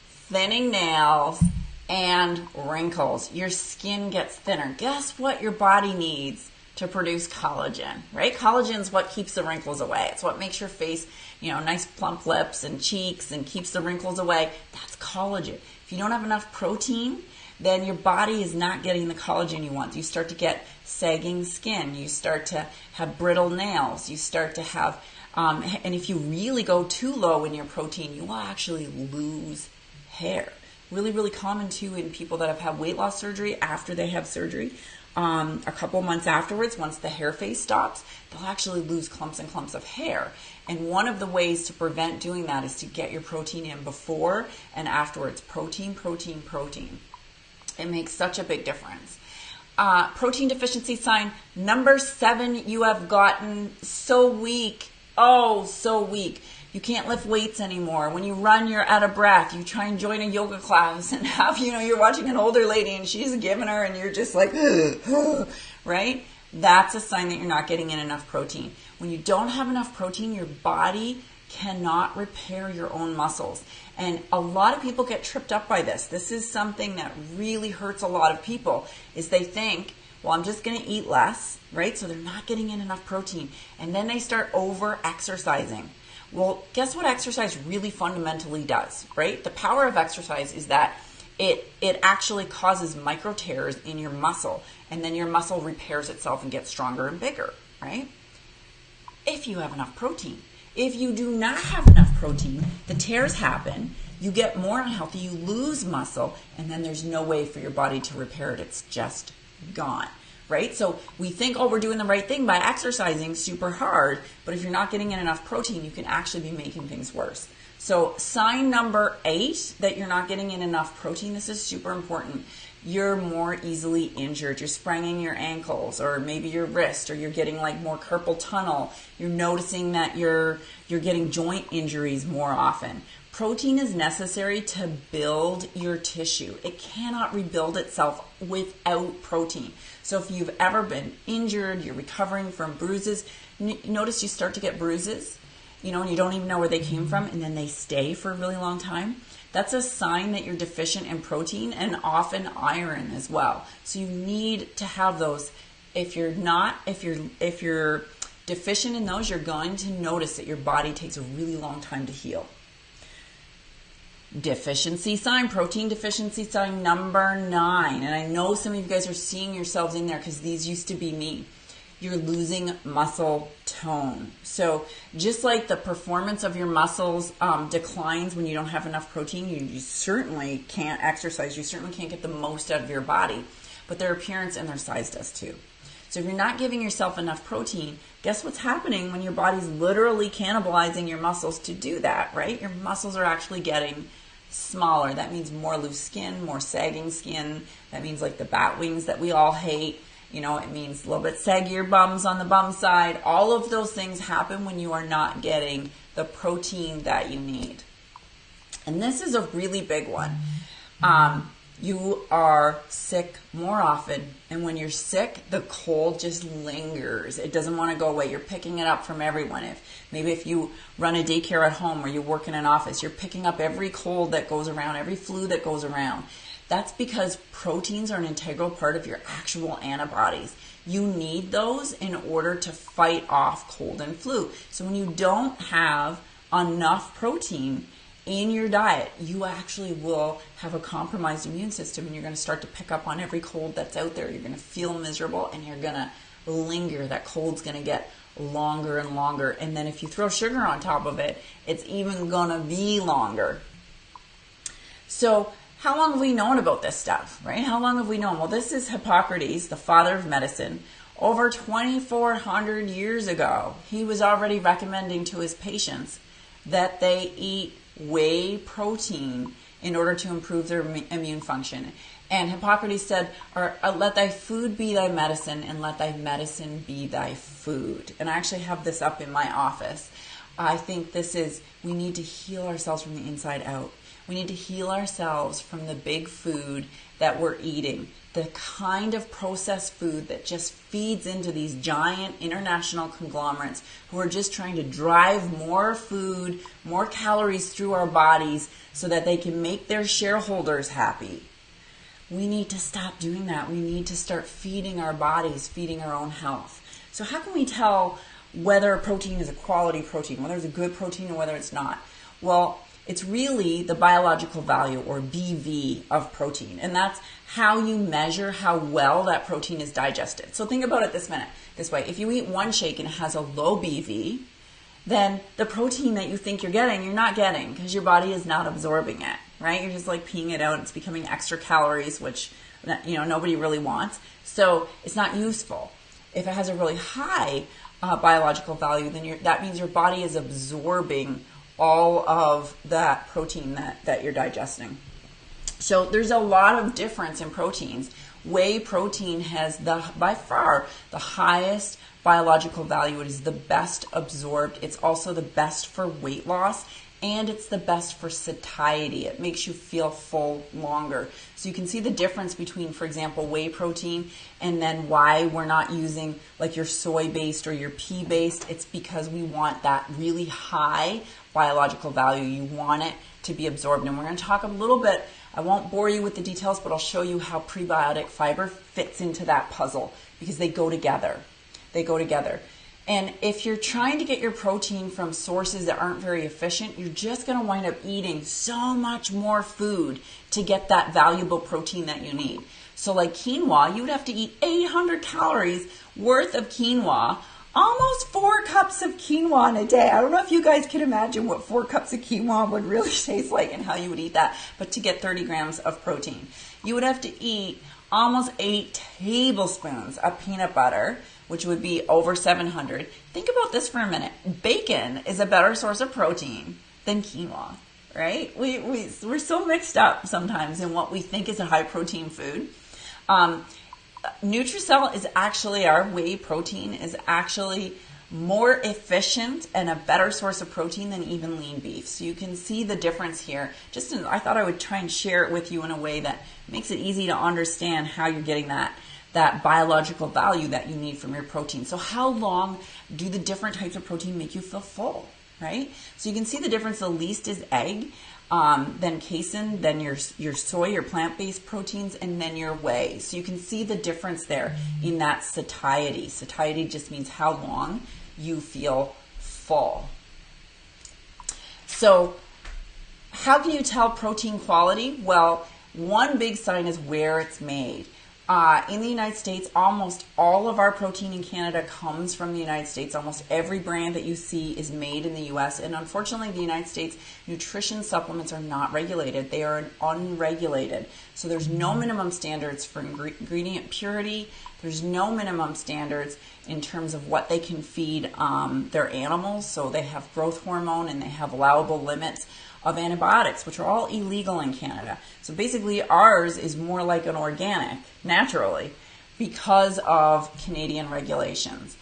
thinning nails, and wrinkles. Your skin gets thinner. Guess what your body needs to produce collagen, right? Collagen is what keeps the wrinkles away. It's what makes your face, nice plump lips and cheeks and keeps the wrinkles away. That's collagen. If you don't have enough protein, then your body is not getting the collagen you want. You start to get sagging skin. You start to have brittle nails. You start to have, and if you really go too low in your protein, you will actually lose hair. Really, really common too in people that have had weight loss surgery after they have surgery. A couple months afterwards, once the hair phase stops, they'll actually lose clumps and clumps of hair. And one of the ways to prevent doing that is to get your protein in before and afterwards. Protein, protein, protein. It makes such a big difference. Protein deficiency sign number 7, you have gotten so weak. Oh, so weak. You can't lift weights anymore. When you run, you're out of breath. You try and join a yoga class and you're watching an older lady and she's giving her and you're just like, right? That's a sign that you're not getting in enough protein. When you don't have enough protein, your body cannot repair your own muscles. And a lot of people get tripped up by this. This is something that really hurts a lot of people, is they think, well, I'm just going to eat less, right? So they're not getting in enough protein. And then they start over exercising. Well, guess what exercise really fundamentally does, right? The power of exercise is that it actually causes micro tears in your muscle, and then your muscle repairs itself and gets stronger and bigger, right? If you have enough protein. If you do not have enough protein, the tears happen, you get more unhealthy, you lose muscle, and then there's no way for your body to repair it. It's just gone, right? So we think, oh, we're doing the right thing by exercising super hard, but if you're not getting in enough protein, you can actually be making things worse. So sign number 8 that you're not getting in enough protein, this is super important. You're more easily injured. You're spraining your ankles or maybe your wrist, or you're getting like more carpal tunnel. You're noticing that you're getting joint injuries more often. Protein is necessary to build your tissue. It cannot rebuild itself without protein. So if you've ever been injured, you're recovering from bruises, notice you start to get bruises, and you don't even know where they came from, and then they stay for a really long time. That's a sign that you're deficient in protein and often iron as well. So you need to have those. If you're deficient in those, you're going to notice that your body takes a really long time to heal. Deficiency sign, protein deficiency sign number 9. And I know some of you guys are seeing yourselves in there because these used to be me. You're losing muscle tone. So just like the performance of your muscles declines when you don't have enough protein, you certainly can't exercise. You certainly can't get the most out of your body, but their appearance and their size does too. So if you're not giving yourself enough protein, guess what's happening when your body's literally cannibalizing your muscles to do that, right? Your muscles are actually getting smaller. That means more loose skin, more sagging skin. That means like the bat wings that we all hate. It means a little bit saggier bums on the bum side. All of those things happen when you are not getting the protein that you need. And this is a really big one. You are sick more often. And when you're sick, the cold just lingers. It doesn't want to go away. You're picking it up from everyone. If you run a daycare at home or you work in an office, you're picking up every cold that goes around, every flu that goes around. That's because proteins are an integral part of your actual antibodies. You need those in order to fight off cold and flu. So when you don't have enough protein in your diet, you actually will have a compromised immune system, and you're going to start to pick up on every cold that's out there. You're going to feel miserable, and you're going to linger. That cold's going to get longer and longer. And then if you throw sugar on top of it, it's even going to be longer. So how long have we known about this stuff, right? How long have we known? Well, this is Hippocrates, the father of medicine. Over 2,400 years ago, he was already recommending to his patients that they eat whey protein in order to improve their immune function. And Hippocrates said, let thy food be thy medicine, and let thy medicine be thy food. And I actually have this up in my office. I think we need to heal ourselves from the inside out. We need to heal ourselves from the big food that we're eating, the kind of processed food that just feeds into these giant international conglomerates who are just trying to drive more food, more calories through our bodies so that they can make their shareholders happy. We need to stop doing that. We need to start feeding our bodies, feeding our own health. So how can we tell whether a protein is a quality protein, whether it's a good protein or whether it's not? Well, it's really the biological value, or BV, of protein. And that's how you measure how well that protein is digested. So think about it this way. If you eat one shake and it has a low BV, then the protein that you think you're getting, you're not getting because your body is not absorbing it, right? You're just like peeing it out. It's becoming extra calories, which nobody really wants. So it's not useful. If it has a really high biological value, then that means your body is absorbing all of that protein that you're digesting. So there's a lot of difference in proteins. Whey protein has by far the highest biological value. It is the best absorbed. It's also the best for weight loss, and it's the best for satiety. It makes you feel full longer. So you can see the difference between, for example, whey protein and then why we're not using like your soy-based or your pea-based. It's because we want that really high biological value. You want it to be absorbed. And we're going to talk a little bit, I won't bore you with the details, but I'll show you how prebiotic fiber fits into that puzzle because they go together. They go together. And if you're trying to get your protein from sources that aren't very efficient, you're just going to wind up eating so much more food to get that valuable protein that you need. So like quinoa, you would have to eat 800 calories worth of quinoa, almost 4 cups of quinoa in a day. I don't know if you guys can imagine what 4 cups of quinoa would really taste like and how you would eat that, but to get 30 grams of protein. You would have to eat almost 8 tablespoons of peanut butter, which would be over 700. Think about this for a minute. Bacon is a better source of protein than quinoa, right? We're so mixed up sometimes in what we think is a high protein food. Nutracell is actually, our whey protein is actually more efficient and a better source of protein than even lean beef. So you can see the difference here. I thought I would try and share it with you in a way that makes it easy to understand how you're getting that biological value that you need from your protein. So how long do the different types of protein make you feel full, right? So you can see the difference. The least is egg, then casein, then your soy, your plant-based proteins, and then your whey. So you can see the difference there in that satiety. Satiety just means how long you feel full. So how can you tell protein quality? Well, one big sign is where it's made. In the United States, almost all of our protein in Canada comes from the United States. Almost every brand that you see is made in the U.S. And unfortunately, the United States, nutrition supplements are not regulated. They are unregulated. So there's no minimum standards for ingredient purity. There's no minimum standards in terms of what they can feed their animals. So they have growth hormone and they have allowable limits of antibiotics, which are all illegal in Canada. So basically ours is more like an organic, naturally, because of Canadian regulations.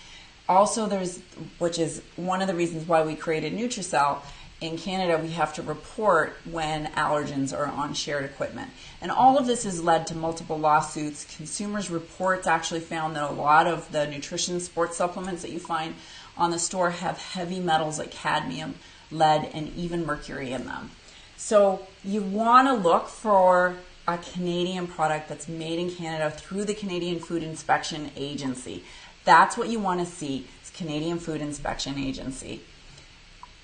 Also which is one of the reasons why we created Nutracell. In Canada, we have to report when allergens are on shared equipment. And all of this has led to multiple lawsuits. Consumers Reports actually found that a lot of the nutrition sports supplements that you find on the store have heavy metals like cadmium, lead, and even mercury in them. So you want to look for a Canadian product that's made in Canada through the Canadian Food Inspection Agency. That's what you want to see, is Canadian Food Inspection Agency.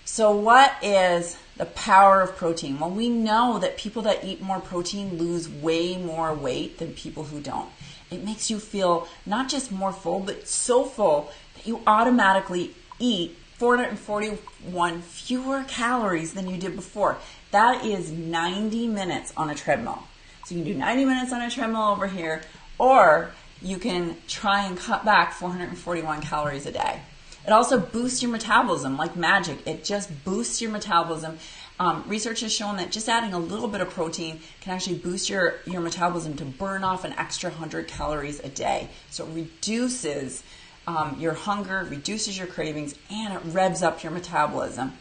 So what is the power of protein? Well, we know that people that eat more protein lose way more weight than people who don't. It makes you feel not just more full, but so full that you automatically eat 441 fewer calories than you did before. That is 90 minutes on a treadmill. So you can do 90 minutes on a treadmill over here, or you can try and cut back 441 calories a day. It also boosts your metabolism like magic. It just boosts your metabolism. Research has shown that just adding a little bit of protein can actually boost your metabolism to burn off an extra 100 calories a day. So it reduces your hunger, reduces your cravings, and it revs up your metabolism.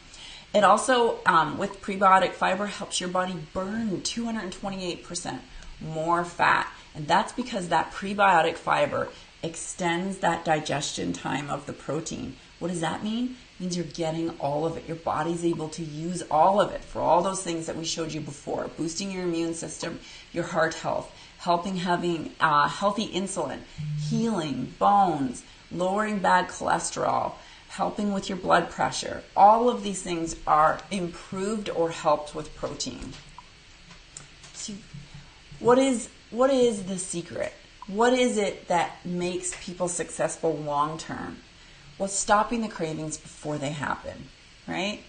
It also, with prebiotic fiber, helps your body burn 228% more fat. And that's because that prebiotic fiber extends that digestion time of the protein. What does that mean? It means you're getting all of it. Your body's able to use all of it for all those things that we showed you before. Boosting your immune system, your heart health, helping having healthy insulin, healing bones, lowering bad cholesterol, helping with your blood pressure. All of these things are improved or helped with protein. So what is the secret? What is it that makes people successful long term? Well, stopping the cravings before they happen, right?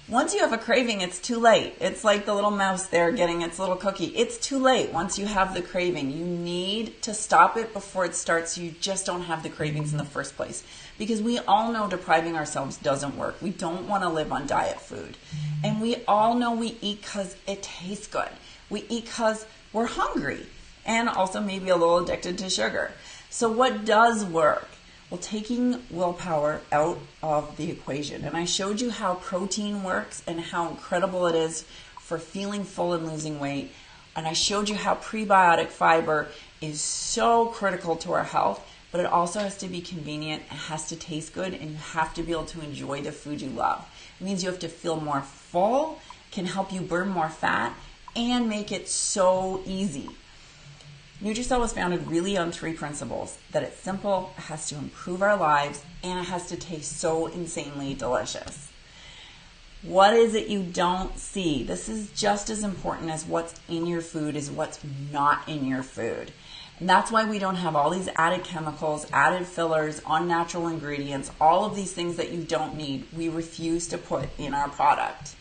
Once you have a craving, it's too late. It's like the little mouse there getting its little cookie. It's too late once you have the craving. You need to stop it before it starts so you just don't have the cravings in the first place. Because we all know depriving ourselves doesn't work. We don't want to live on diet food. And we all know we eat because it tastes good. We eat because we're hungry. and also maybe a little addicted to sugar. So what does work? Well, taking willpower out of the equation. And I showed you how protein works and how incredible it is for feeling full and losing weight. And I showed you how prebiotic fiber is so critical to our health, but it also has to be convenient, it has to taste good, and you have to be able to enjoy the food you love. It means you have to feel more full, can help you burn more fat, and make it so easy. Nutracell was founded really on 3 principles: that it's simple, it has to improve our lives, and it has to taste so insanely delicious. What is it you don't see? This is just as important as what's in your food is what's not in your food. And that's why we don't have all these added chemicals, added fillers, unnatural ingredients, all of these things that you don't need. We refuse to put in our product.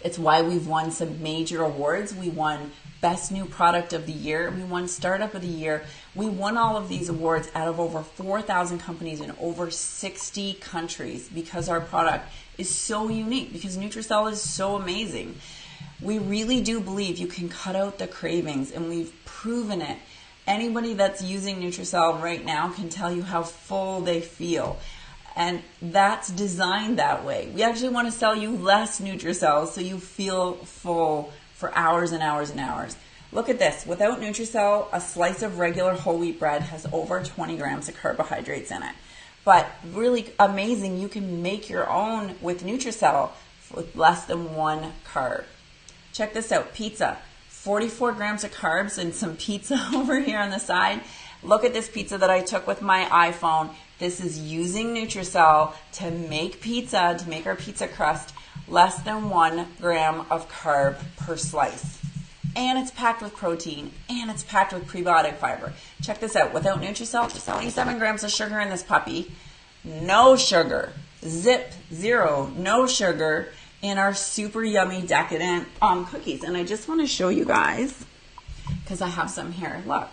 It's why we've won some major awards. We won Best New Product of the Year. We won Startup of the Year. We won all of these awards out of over 4,000 companies in over 60 countries because our product is so unique, because Nutracell is so amazing. We really do believe you can cut out the cravings, and we've proven it. Anybody that's using Nutracell right now can tell you how full they feel. And that's designed that way. We actually want to sell you less Nutracell so you feel full for hours and hours and hours. Look at this. Without Nutracell, a slice of regular whole wheat bread has over 20 grams of carbohydrates in it. But really amazing, you can make your own with Nutracell with less than 1 carb. Check this out. Pizza. 44 grams of carbs and some pizza over here on the side. Look at this pizza that I took with my iPhone. This is using Nutracell to make pizza, to make our pizza crust, less than 1 gram of carb per slice. And it's packed with protein, and it's packed with prebiotic fiber. Check this out. Without Nutracell, just only 7 grams of sugar in this puppy. No sugar. Zip, 0, no sugar in our super yummy decadent cookies. And I just want to show you guys, because I have some here. Look,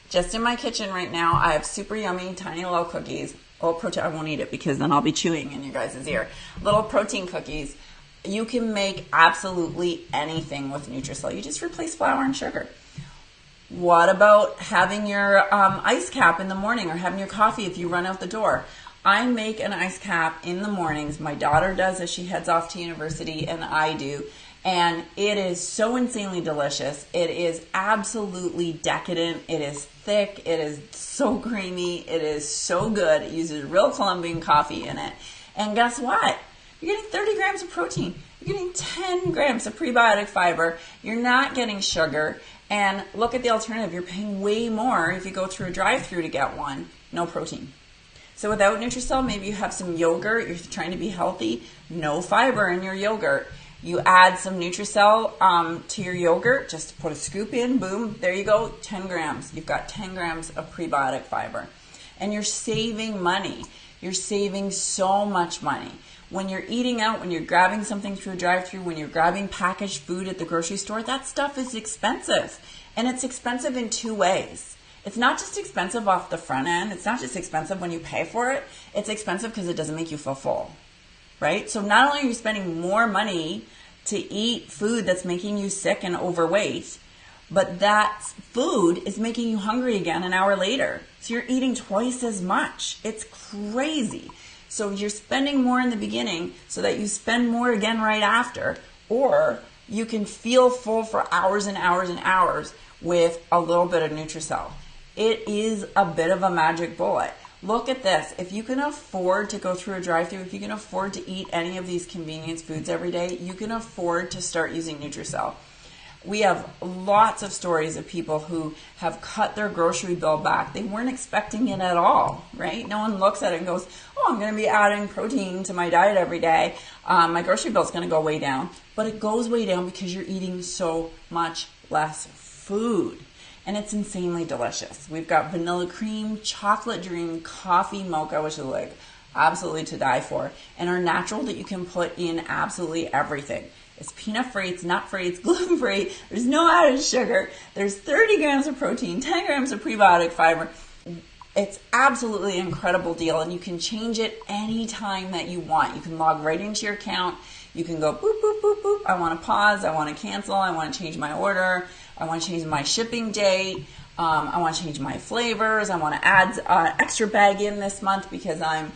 just in my kitchen right now, I have super yummy tiny little cookies. Oh, protein, I won't eat it because then I'll be chewing in you guys' ear. Little protein cookies. You can make absolutely anything with Nutracell. You just replace flour and sugar. What about having your ice cap in the morning, or having your coffee if you run out the door? I make an ice cap in the mornings. My daughter does as she heads off to university, and I do. And it is so insanely delicious. It is absolutely decadent. It is thick. It is so creamy. It is so good. It uses real Colombian coffee in it. And guess what? You're getting 30 grams of protein. You're getting 10 grams of prebiotic fiber. You're not getting sugar. And look at the alternative. You're paying way more if you go through a drive-thru to get one. No protein. So without Nutracell, maybe you have some yogurt. You're trying to be healthy. No fiber in your yogurt. You add some Nutracell to your yogurt. Just put a scoop in. Boom. There you go. 10 grams. You've got 10 grams of prebiotic fiber. And you're saving money. You're saving so much money. When you're eating out, when you're grabbing something through a drive-thru, when you're grabbing packaged food at the grocery store, that stuff is expensive. And it's expensive in 2 ways. It's not just expensive off the front end. It's not just expensive when you pay for it. It's expensive because it doesn't make you feel full, right? So not only are you spending more money to eat food that's making you sick and overweight, but that food is making you hungry again an hour later. So you're eating twice as much. It's crazy. So you're spending more in the beginning so that you spend more again right after, or you can feel full for hours and hours and hours with a little bit of Nutracell. It is a bit of a magic bullet. Look at this. If you can afford to go through a drive-thru, if you can afford to eat any of these convenience foods every day, you can afford to start using Nutracell. We have lots of stories of people who have cut their grocery bill back. They weren't expecting it at all, right? No one looks at it and goes, oh, I'm going to be adding protein to my diet every day. My grocery bill is going to go way down. But it goes way down because you're eating so much less food. And it's insanely delicious. We've got vanilla cream, chocolate dream, coffee mocha, which is like absolutely to die for, and are natural that you can put in absolutely everything. It's peanut free, it's nut free, it's gluten free, there's no added sugar, there's 30 grams of protein, 10 grams of prebiotic fiber. It's absolutely an incredible deal, and you can change it anytime that you want. You can log right into your account. You can go boop, boop, boop, boop. I want to pause, I want to cancel, I want to change my order. I want to change my shipping date. I want to change my flavors. I want to add extra bag in this month because I'm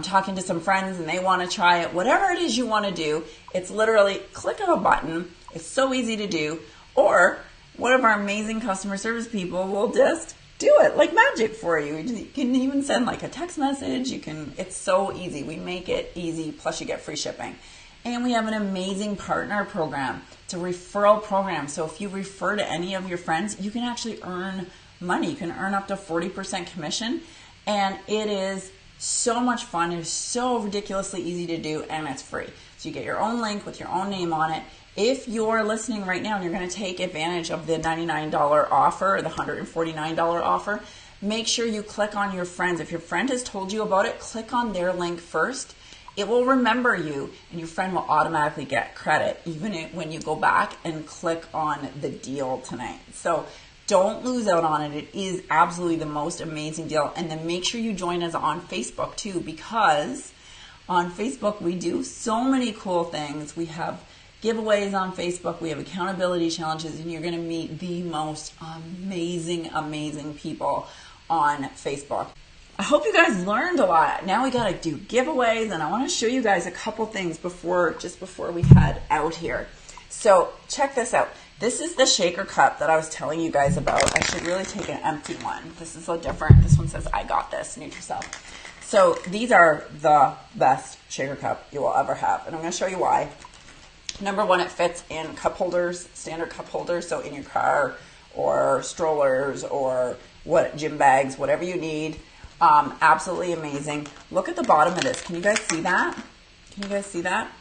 talking to some friends and they want to try it. Whatever it is you want to do, it's literally click of a button. It's so easy to do. Or one of our amazing customer service people will just do it like magic for you. You can even send like a text message. It's so easy. We make it easy. Plus you get free shipping. And we have an amazing partner program. It's a referral program. So if you refer to any of your friends, you can actually earn money. You can earn up to 40% commission. And it is so much fun. It's so ridiculously easy to do, and it's free. So you get your own link with your own name on it. If you're listening right now and you're going to take advantage of the $99 offer or the $149 offer, make sure you click on your friends. If your friend has told you about it, click on their link first. It will remember you, and your friend will automatically get credit even when you go back and click on the deal tonight. So don't lose out on it. It is absolutely the most amazing deal. And then make sure you join us on Facebook too, because on Facebook we do so many cool things. We have giveaways on Facebook. We have accountability challenges, and you're going to meet the most amazing people on Facebook. I hope you guys learned a lot. Now we got to do giveaways, and I want to show you guys a couple things before we head out here. So check this out. This is the shaker cup that I was telling you guys about. I should really take an empty one. This is so different. This one says, I got this, nutracelle. So these are the best shaker cup you will ever have, and I'm going to show you why. Number one, it fits in cup holders, standard cup holders, so in your car or strollers or gym bags, whatever you need. Absolutely amazing. Look at the bottom of this. Can you guys see that? Can you guys see that?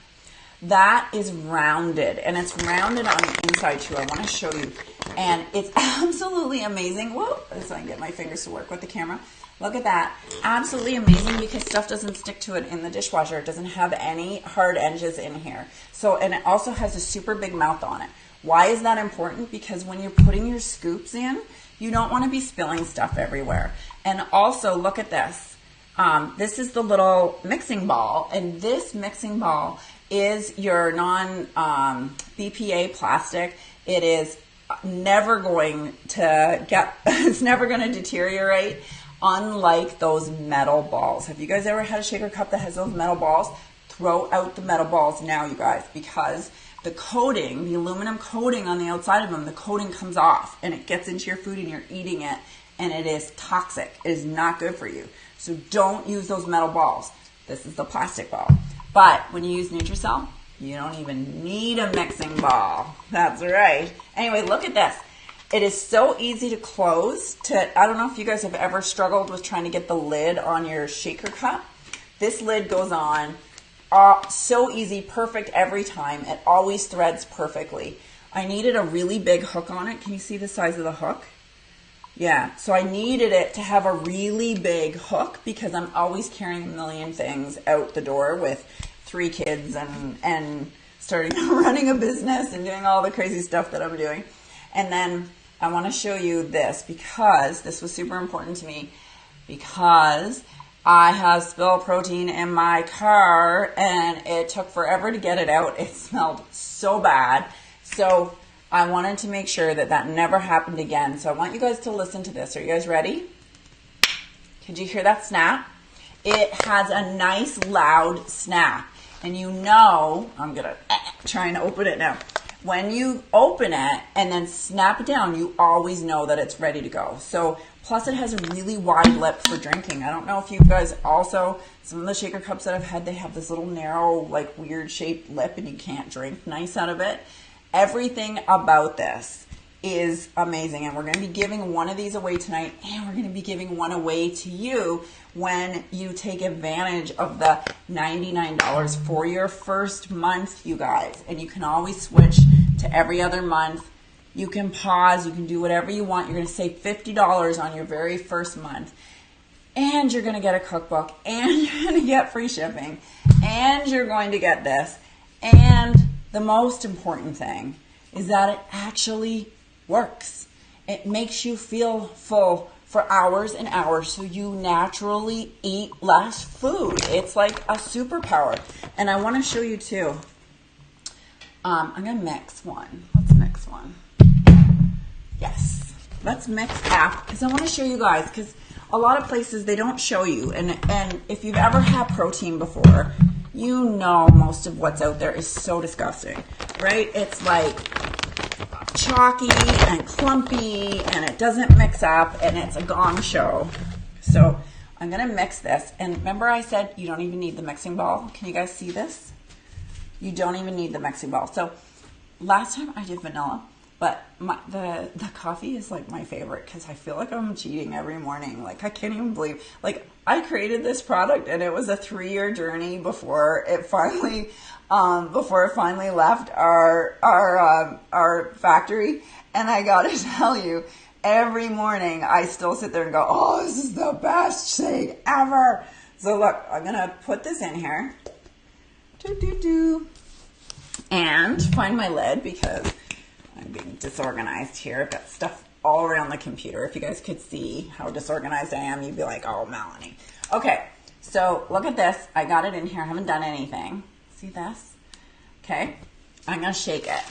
That is rounded, and it's rounded on the inside too. I want to show you, and it's absolutely amazing. Whoa, so I can get my fingers to work with the camera. Look at that. Absolutely amazing because stuff doesn't stick to it in the dishwasher. It doesn't have any hard edges in here. So, and it also has a super big mouth on it. Why is that important? Because when you're putting your scoops in, you don't want to be spilling stuff everywhere. And also, look at this. This is the little mixing ball, and this mixing ball is your non-BPA plastic. It is never going to it's never going to deteriorate, unlike those metal balls. Have you guys ever had a shaker cup that has those metal balls? Throw out the metal balls now, you guys, because the coating, the aluminum coating on the outside of them, the coating comes off and it gets into your food and you're eating it, and it is toxic. It is not good for you. So don't use those metal balls. This is the plastic ball. But when you use nutracelle, you don't even need a mixing ball. That's right. Anyway, look at this. It is so easy to close. I don't know if you guys have ever struggled with trying to get the lid on your shaker cup. This lid goes on. So easy, perfect every time. It always threads perfectly. I needed a really big hook on it. Can you see the size of the hook? Yeah, so I needed it to have a really big hook because I'm always carrying a million things out the door with 3 kids and starting running a business and doing all the crazy stuff that I'm doing. And then I want to show you this because this was super important to me, because I have spilled protein in my car and it took forever to get it out. It smelled so bad. So I wanted to make sure that that never happened again. So I want you guys to listen to this. Are you guys ready? Could you hear that snap? It has a nice loud snap. And you know, I'm going to try and open it now. When you open it and then snap it down, you always know that it's ready to go. So plus it has a really wide lip for drinking. I don't know if you guys also, some of the shaker cups that I've had, they have this little narrow, like weird shaped lip and you can't drink nice out of it. Everything about this is amazing, and we're going to be giving one of these away tonight, and we're going to be giving one away to you when you take advantage of the $99 for your first month, you guys. And you can always switch to every other month. You can pause, you can do whatever you want. You're going to save $50 on your very first month, and you're going to get a cookbook, and you're going to get free shipping, and you're going to get this. And the most important thing is that it actually works. It makes you feel full for hours and hours, so you naturally eat less food. It's like a superpower. And I want to show you too. I'm going to mix one. Let's mix one. Yes. Let's mix half, because I want to show you guys, because a lot of places they don't show you, and if you've ever had protein before, you know most of what's out there is so disgusting, right? It's like chalky and clumpy, and it doesn't mix up, and it's a gong show. So I'm gonna mix this, and remember I said you don't even need the mixing bowl. Can you guys see this? You don't even need the mixing bowl. So last time I did vanilla, but the coffee is like my favorite, because I feel like I'm cheating every morning. Like, I can't even believe, like, I created this product and it was a 3-year journey before it finally left our factory. And I gotta tell you, every morning I still sit there and go, oh, this is the best shake ever. So look, I'm gonna put this in here. And find my lid, because I'm being disorganized here. I've got stuff all around the computer. If you guys could see how disorganized I am, you'd be like, oh, Melanie. Okay, so look at this. I got it in here. I haven't done anything. See this? Okay, I'm going to shake it.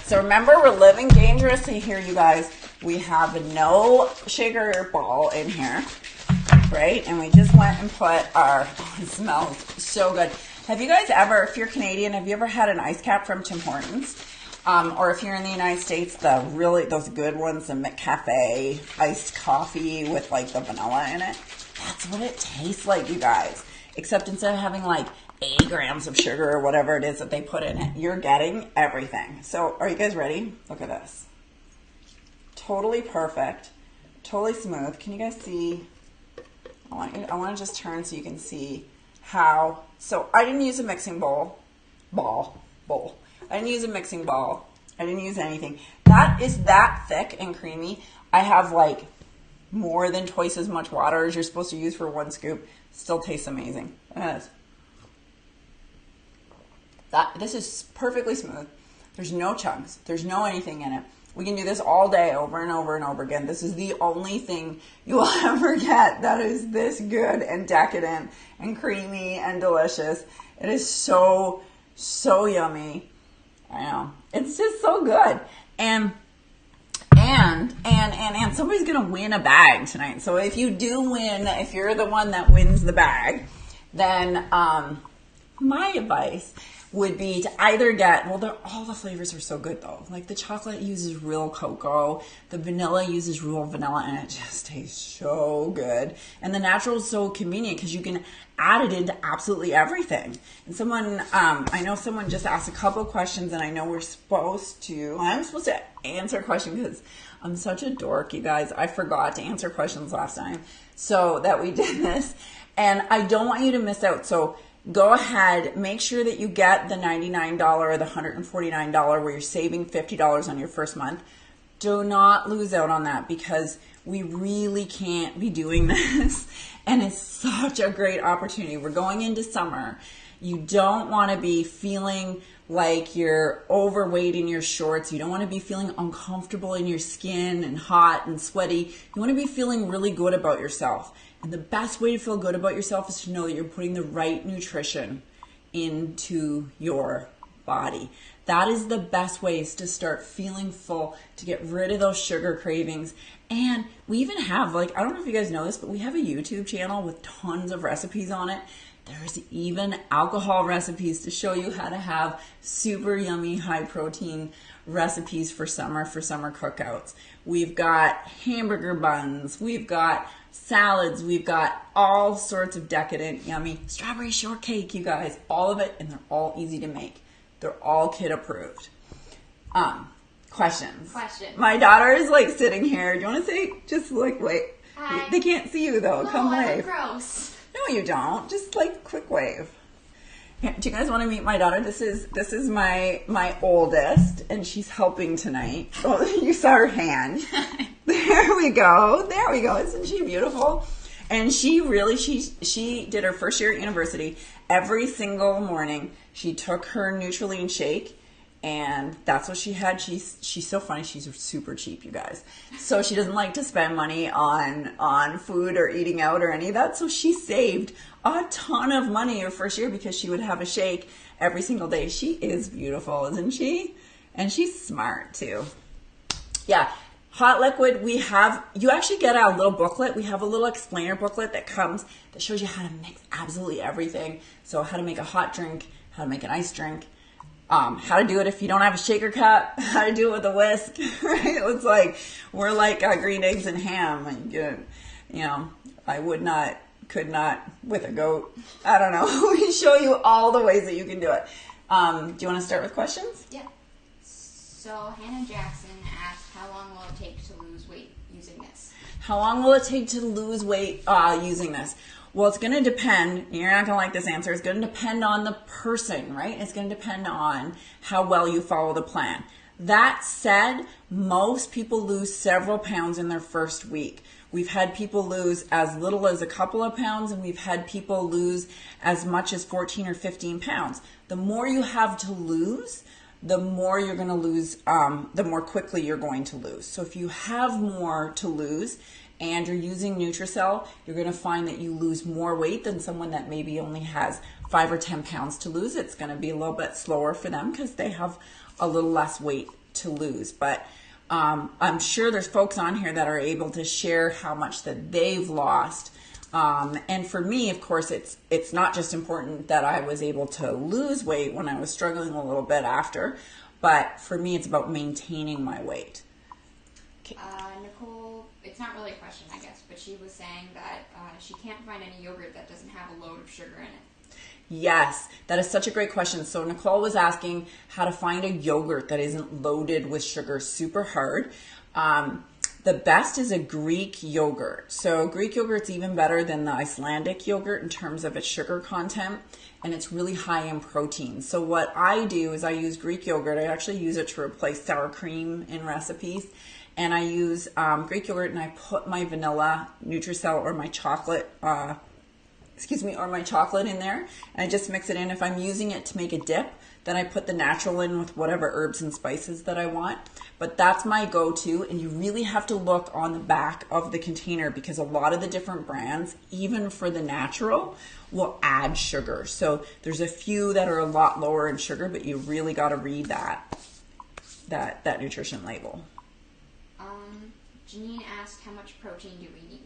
So remember, we're living dangerously here, you guys. We have no sugar ball in here, right? And we just went and put our, oh, it smells so good. Have you guys ever, if you're Canadian, have you ever had an ice cap from Tim Hortons? Or if you're in the United States, those good ones, the McCafe iced coffee with like the vanilla in it. That's what it tastes like, you guys. Except instead of having like 8 grams of sugar or whatever it is that they put in it, you're getting everything. So are you guys ready? Look at this. Totally perfect. Totally smooth. Can you guys see? I want to just turn so you can see how. So I didn't use a mixing bowl. I didn't use a mixing bowl. I didn't use anything. That is that thick and creamy. I have like more than twice as much water as you're supposed to use for 1 scoop. Still tastes amazing. Look at this. This is perfectly smooth. There's no chunks. There's no anything in it. We can do this all day over and over and over again. This is the only thing you'll ever get that is this good and decadent and creamy and delicious. It is so, so yummy. I know. It's just so good. And somebody's going to win a bag tonight. So if you do win, if you're the one that wins the bag, then my advice would be to either get, well, all the flavors are so good though. Like the chocolate uses real cocoa, the vanilla uses real vanilla, and it just tastes so good. And the natural is so convenient because you can add it into absolutely everything. And I know someone just asked a couple questions, and I know I'm supposed to answer questions because I'm such a dork, you guys. I forgot to answer questions last time, so that we did this. And I don't want you to miss out. So go ahead, make sure that you get the $99 or the $149 where you're saving $50 on your first month. Do not lose out on that, because we really can't be doing this. And it's such a great opportunity. We're going into summer. You don't want to be feeling like you're overweight in your shorts. You don't want to be feeling uncomfortable in your skin and hot and sweaty. You want to be feeling really good about yourself. And the best way to feel good about yourself is to know that you're putting the right nutrition into your body. That is the best ways to start feeling full, to get rid of those sugar cravings. And we even have, I don't know if you guys know this, but we have a YouTube channel with tons of recipes on it. There's even alcohol recipes to show you how to have super yummy, high protein recipes for summer cookouts. We've got hamburger buns. We've got salads. We've got all sorts of decadent, yummy strawberry shortcake, you guys. All of it, and they're all easy to make. They're all kid approved. Questions. My daughter is sitting here. Do you want to say, just wave? Hi. They can't see you though. No, Come wave. Gross. No, you don't. Just quick wave. Here, do you guys want to meet my daughter? This is my oldest, and she's helping tonight. Oh, you saw her hand. There we go. Isn't she beautiful? And she did her first year at university. Every single morning, she took her Nutracelle shake, and that's what she had. She's so funny. She's super cheap, you guys. So she doesn't like to spend money on food or eating out or any of that. So she saved a ton of money her first year because she would have a shake every single day. She is beautiful, isn't she? And she's smart too. Yeah. Hot liquid, you actually get a little booklet. We have a little explainer booklet that shows you how to mix absolutely everything. So how to make a hot drink, how to make an ice drink, how to do it if you don't have a shaker cup, how to do it with a whisk, right? It's like, we're like green eggs and ham. And, you know, I could not with a goat. I don't know. We show you all the ways that you can do it. Do you want to start with questions? Yeah. So Hannah Jackson asked, how long will it take to lose weight using this? How long will it take to lose weight using this? Well, it's going to depend. You're not going to like this answer. It's going to depend on the person, right? It's going to depend on how well you follow the plan. That said, most people lose several pounds in their first week. We've had people lose as little as a couple of pounds, and we've had people lose as much as 14 or 15 pounds. The more you have to lose, the more you're going to lose, the more quickly you're going to lose. So if you have more to lose and you're using nutracelle, you're going to find that you lose more weight than someone that maybe only has 5 or 10 pounds to lose. It's going to be a little bit slower for them because they have a little less weight to lose. But I'm sure there's folks on here that are able to share how much that they've lost. And for me, of course, it's not just important that I was able to lose weight when I was struggling a little bit after, but for me, it's about maintaining my weight. Okay. Nicole, it's not really a question, I guess, but she was saying that she can't find any yogurt that doesn't have a load of sugar in it. Yes, that is such a great question. So Nicole was asking how to find a yogurt that isn't loaded with sugar super hard. The best is a Greek yogurt. So Greek yogurt's even better than the Icelandic yogurt in terms of its sugar content, and it's really high in protein. So what I do is I use Greek yogurt. I actually use it to replace sour cream in recipes. And I use Greek yogurt, and I put my vanilla nutracelle or my chocolate or my chocolate in there, and I just mix it in. If I'm using it to make a dip, then I put the natural in with whatever herbs and spices that I want. But that's my go-to, and you really have to look on the back of the container because a lot of the different brands, even for the natural, will add sugar. So there's a few that are a lot lower in sugar, but you really got to read that nutrition label. Janine asked, how much protein do we need?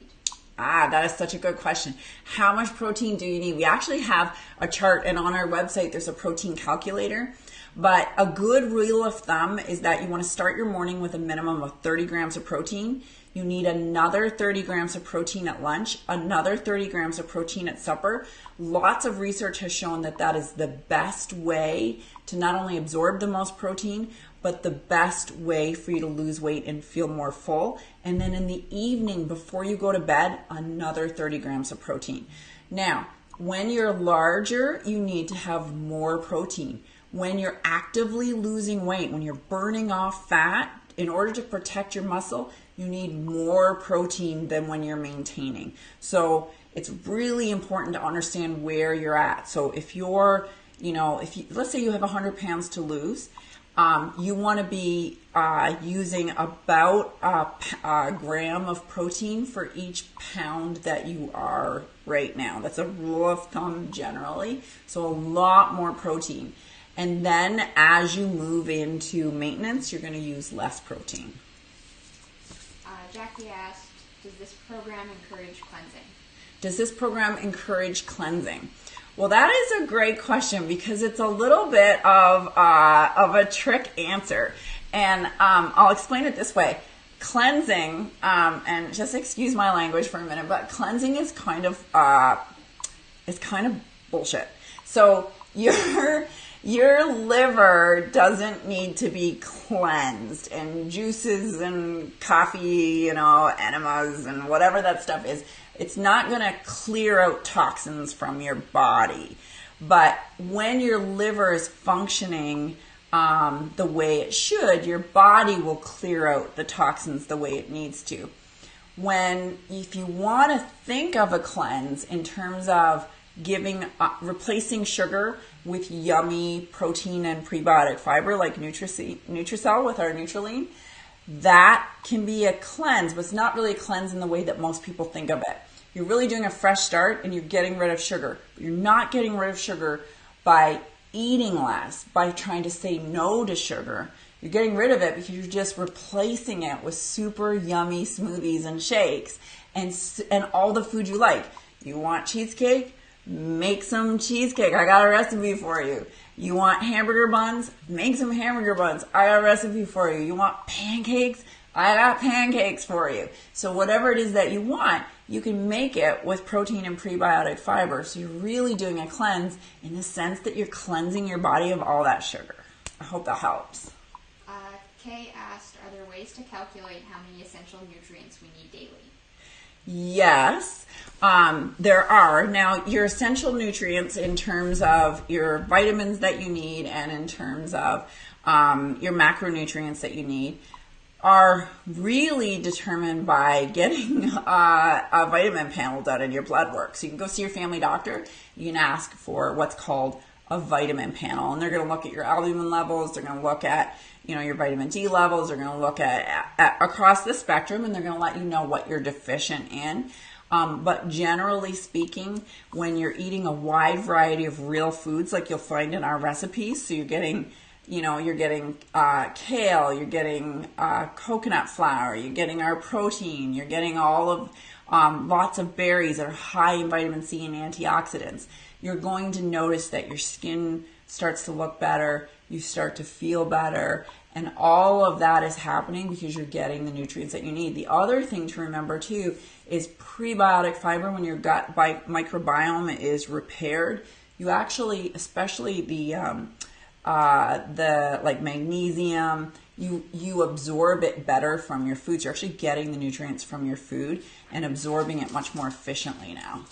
That is such a good question. How much protein do you need? We actually have a chart, and on our website, there's a protein calculator. But a good rule of thumb is that you want to start your morning with a minimum of 30 grams of protein. You need another 30 grams of protein at lunch, another 30 grams of protein at supper. Lots of research has shown that that is the best way to not only absorb the most protein, but the best way for you to lose weight and feel more full. And then in the evening, before you go to bed, another 30 grams of protein. Now, when you're larger, you need to have more protein. When you're actively losing weight, when you're burning off fat, in order to protect your muscle, you need more protein than when you're maintaining. So it's really important to understand where you're at. So if you're, let's say you have 100 pounds to lose, you want to be using about a gram of protein for each pound that you are right now. That's a rule of thumb generally. So a lot more protein. And then as you move into maintenance, you're going to use less protein. Jackie asked, does this program encourage cleansing? Does this program encourage cleansing? Well, that is a great question because it's a little bit of a trick answer. And I'll explain it this way. Cleansing, and just excuse my language for a minute, but cleansing is kind of bullshit. So your liver doesn't need to be cleansed, and juices and coffee, enemas and whatever that stuff is, it's not going to clear out toxins from your body. But when your liver is functioning the way it should, your body will clear out the toxins the way it needs to. If you want to think of a cleanse in terms of replacing sugar with yummy protein and prebiotic fiber like Nutracell with our Nutraline. That can be a cleanse, but it's not really a cleanse in the way that most people think of it. You're really doing a fresh start and you're getting rid of sugar. But you're not getting rid of sugar by eating less, by trying to say no to sugar. You're getting rid of it because you're just replacing it with super yummy smoothies and shakes and all the food you like. You want cheesecake? Make some cheesecake. I got a recipe for you. You want hamburger buns? Make some hamburger buns. I got a recipe for you. You want pancakes? I got pancakes for you. So whatever it is that you want, you can make it with protein and prebiotic fiber. So you're really doing a cleanse in the sense that you're cleansing your body of all that sugar. I hope that helps. Kay asked, are there ways to calculate how many essential nutrients we need daily? Yes, there are. Now, your essential nutrients in terms of your vitamins that you need and in terms of your macronutrients that you need are really determined by getting a vitamin panel done in your blood work. So you can go see your family doctor. You can ask for what's called a vitamin panel, and they're going to look at your albumin levels. They're going to look at your vitamin D levels. They're going to look at across the spectrum, and they're going to let you know what you're deficient in. But generally speaking, when you're eating a wide variety of real foods, like you'll find in our recipes, so you're getting kale, you're getting coconut flour, you're getting our protein, you're getting all of lots of berries that are high in vitamin C and antioxidants. You're going to notice that your skin starts to look better, you start to feel better, and all of that is happening because you're getting the nutrients that you need. The other thing to remember too is prebiotic fiber. When your gut microbiome is repaired, you actually, especially the like magnesium, you absorb it better from your foods. You're actually getting the nutrients from your food and absorbing it much more efficiently now.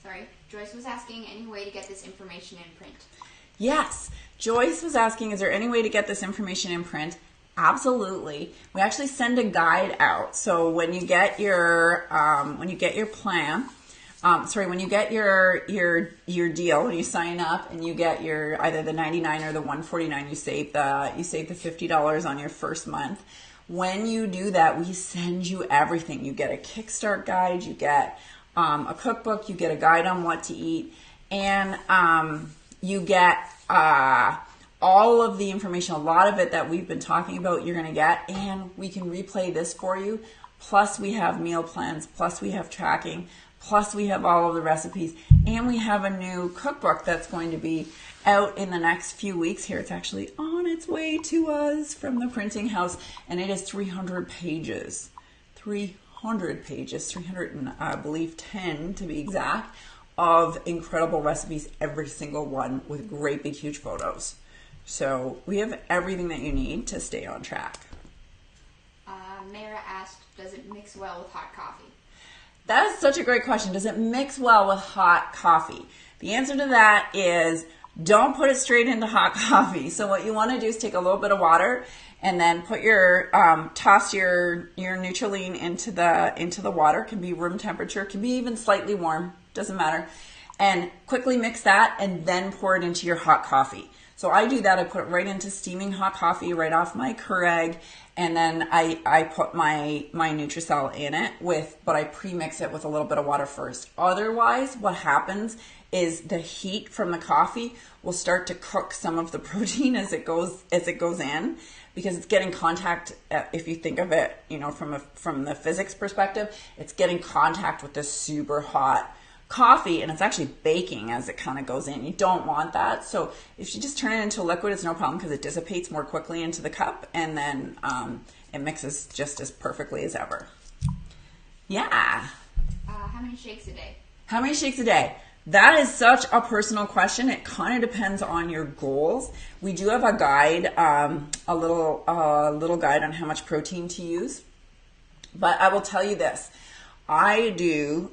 Sorry, Joyce was asking any way to get this information in print. Yes, Joyce was asking, is there any way to get this information in print? Absolutely. We actually send a guide out. So when you get your plan, when you get your deal, when you sign up and you get your either the 99 or the 149, you save the $50 on your first month. When you do that, we send you everything. You get a Kickstart guide, you get a cookbook, you get a guide on what to eat, and you get all of the information, a lot of it that we've been talking about, you're going to get, and we can replay this for you. Plus we have meal plans, plus we have tracking, plus we have all of the recipes, and we have a new cookbook that's going to be out in the next few weeks here. It's actually on its way to us from the printing house, and it is 300 pages. 300 pages, 300 and I believe 10 to be exact, of incredible recipes, every single one with great big huge photos. So we have everything that you need to stay on track. Mara asked, does it mix well with hot coffee? That is such a great question. Does it mix well with hot coffee? The answer to that is don't put it straight into hot coffee. So what you want to do is take a little bit of water and then put toss your Nutraline into the water. It can be room temperature, it can be even slightly warm, doesn't matter. And quickly mix that and then pour it into your hot coffee. So I do that. I put it right into steaming hot coffee right off my Keurig, and then I put my Nutracell in it but I pre-mix it with a little bit of water first. Otherwise, what happens is the heat from the coffee will start to cook some of the protein as it goes in, because it's getting contact. If you think of it, from the physics perspective, it's getting contact with this super hot coffee, and it's actually baking as it kind of goes in. You don't want that. So if you just turn it into a liquid, it's no problem because it dissipates more quickly into the cup, and then it mixes just as perfectly as ever. Yeah. How many shakes a day? How many shakes a day? That is such a personal question. It kind of depends on your goals. We do have a guide, a little guide on how much protein to use. But I will tell you this. I do,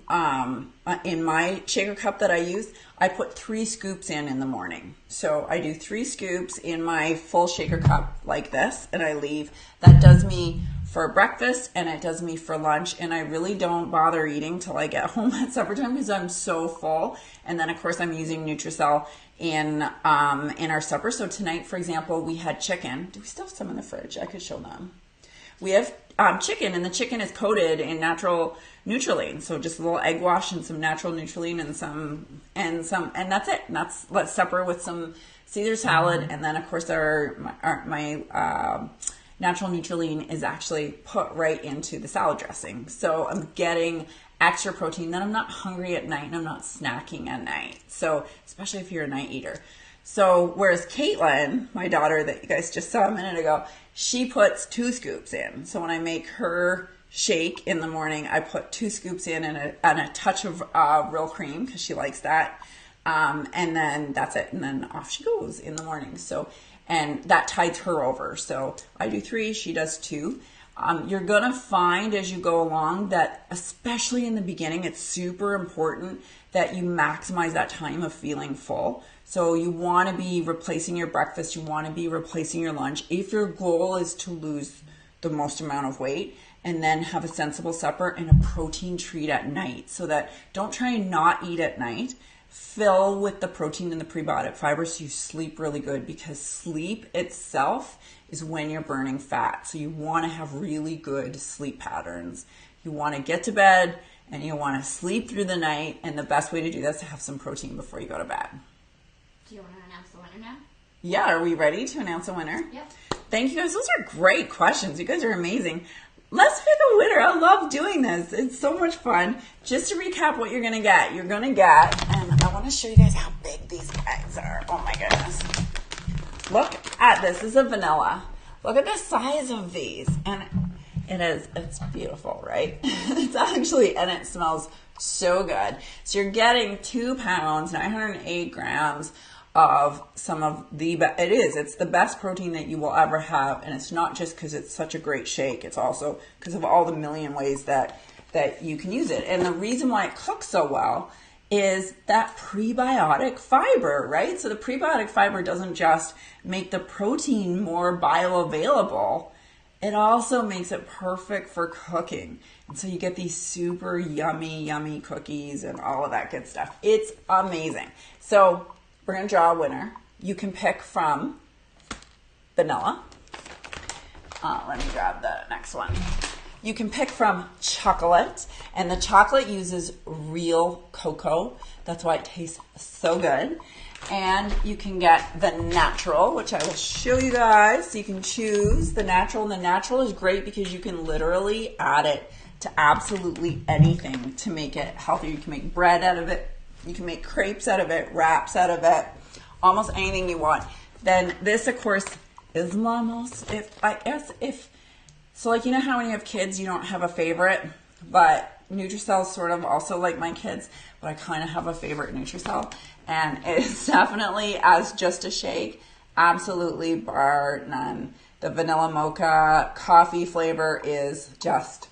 in my shaker cup that I use, I put 3 scoops in the morning. So I do 3 scoops in my full shaker cup like this, and I leave. That does me for breakfast and it does me for lunch, and I really don't bother eating till I get home at supper time because I'm so full. And then of course I'm using Nutracell in our supper. So tonight, for example, we had chicken. Do we still have some in the fridge? I could show them. We have chicken, and the chicken is coated in natural Nutrilene. So just a little egg wash and some natural Nutrilene and that's it. And let's supper with some Caesar salad, and then of course my natural Nutrilene is actually put right into the salad dressing. So I'm getting extra protein. Then I'm not hungry at night and I'm not snacking at night. So especially if you're a night eater. So whereas Caitlin, my daughter that you guys just saw a minute ago, she puts 2 scoops in. So when I make her shake in the morning, I put 2 scoops in and a touch of real cream because she likes that. And then that's it. And then off she goes in the morning. So, and that tides her over. So I do 3, she does 2. You're going to find as you go along that, especially in the beginning, it's super important that you maximize that time of feeling full. So you want to be replacing your breakfast. You want to be replacing your lunch. If your goal is to lose the most amount of weight, and then have a sensible supper and a protein treat at night. So that don't try and not eat at night. Fill with the protein and the prebiotic fiber so you sleep really good, because sleep itself is when you're burning fat. So you want to have really good sleep patterns. You want to get to bed and you want to sleep through the night, and the best way to do that is to have some protein before you go to bed. Do you want to announce the winner now? Yeah, are we ready to announce a winner? Yep. Thank you guys. Those are great questions. You guys are amazing. Let's pick a winner. I love doing this. It's so much fun. Just to recap what you're going to get. You're going to get, and I want to show you guys how big these eggs are. Oh my goodness. Look at this. This is a vanilla. Look at the size of these. And it's beautiful, right? It's actually, and it smells so good. So you're getting 2 pounds, 908 grams of some of it's the best protein that you will ever have. And it's not just because it's such a great shake. It's also because of all the million ways that you can use it. And the reason why it cooks so well is that prebiotic fiber, right? So the prebiotic fiber doesn't just make the protein more bioavailable, it also makes it perfect for cooking. And so you get these super yummy cookies and all of that good stuff. It's amazing. So we're going to draw a winner. You can pick from vanilla. Let me grab the next one. You can pick from chocolate, and the chocolate uses real cocoa. That's why it tastes so good. And you can get the natural, which I will show you guys. So you can choose the natural, and the natural is great because you can literally add it to absolutely anything to make it healthier. You can make bread out of it. You can make crepes out of it, wraps out of it, almost anything you want. Then this, of course, is almost, so like, you know how when you have kids, you don't have a favorite, but Nutracell is sort of also like my kids, but I kind of have a favorite Nutracell, and it's definitely, as just a shake, absolutely bar none. The vanilla mocha coffee flavor is just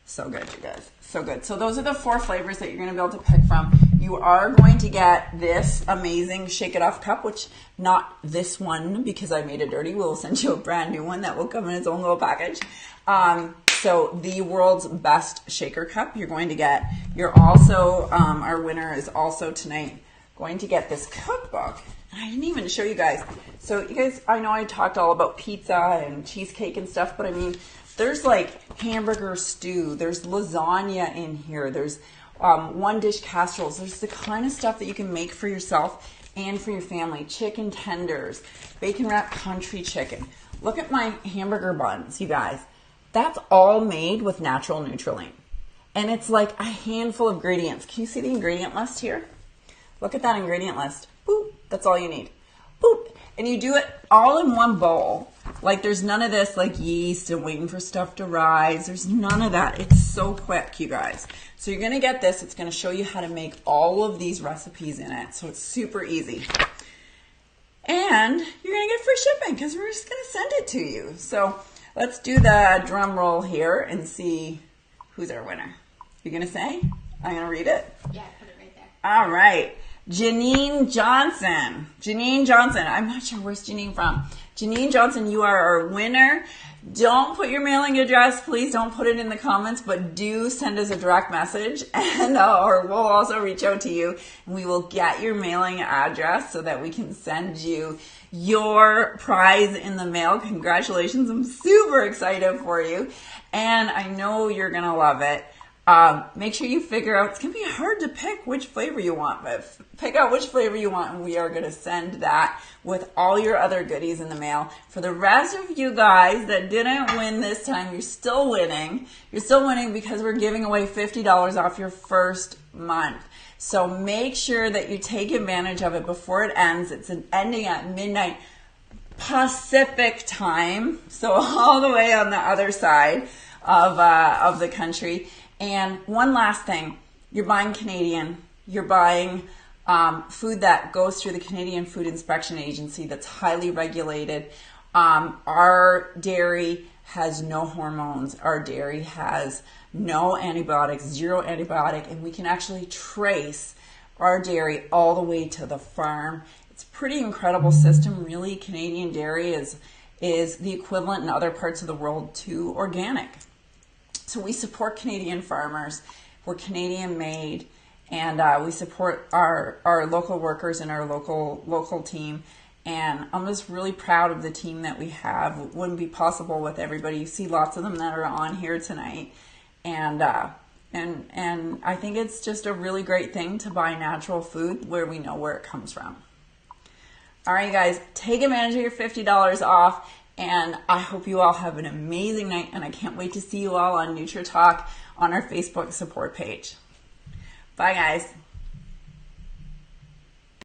so good, you guys. So good. So those are the 4 flavors that you're going to be able to pick from. You are going to get this amazing Shake It Off cup, which not this one because I made it dirty. We'll send you a brand new one that will come in its own little package. So the world's best shaker cup you're going to get. You're also, our winner is also tonight going to get this cookbook. I didn't even show you guys. So you guys, I know I talked all about pizza and cheesecake and stuff, but I mean, there's like hamburger stew, there's lasagna in here, there's one dish casseroles. There's the kind of stuff that you can make for yourself and for your family. Chicken tenders, bacon wrapped country chicken. Look at my hamburger buns, you guys. That's all made with natural Nutrilene. And it's like a handful of ingredients. Can you see the ingredient list here? Look at that ingredient list. Boop, that's all you need. Boop. And you do it all in one bowl. Like there's none of this like yeast and waiting for stuff to rise. There's none of that. It's so quick, you guys. So you're going to get this. It's going to show you how to make all of these recipes in it. So it's super easy. And you're going to get free shipping because we're just going to send it to you. So let's do the drum roll here and see who's our winner. You're going to say? I'm going to read it. Yeah, put it right there. All right. Janine Johnson. Janine Johnson. I'm not sure where's Janine from. Janine Johnson, you are our winner. Don't put your mailing address. Please don't put it in the comments, but do send us a direct message, and or we'll also reach out to you, and we will get your mailing address so that we can send you your prize in the mail. Congratulations. I'm super excited for you, and I know you're going to love it. Make sure you figure out, it's going to be hard to pick which flavor you want, but pick out which flavor you want, and we are going to send that with all your other goodies in the mail. For the rest of you guys that didn't win this time, you're still winning. You're still winning because we're giving away $50 off your first month. So make sure that you take advantage of it before it ends. It's ending at midnight Pacific time, so all the way on the other side of the country. And one last thing, you're buying Canadian, you're buying food that goes through the Canadian Food Inspection Agency that's highly regulated. Our dairy has no hormones. Our dairy has no antibiotics, zero antibiotic, and we can actually trace our dairy all the way to the farm. It's a pretty incredible system. Really, Canadian dairy is the equivalent in other parts of the world to organic. So we support Canadian farmers. We're Canadian made, and we support our local workers and our local team. And I'm just really proud of the team that we have. It wouldn't be possible with everybody. You see lots of them that are on here tonight. And I think it's just a really great thing to buy natural food where we know where it comes from. All right, guys, take advantage of your $50 off. And I hope you all have an amazing night, and I can't wait to see you all on NutriTalk on our Facebook support page. Bye, guys.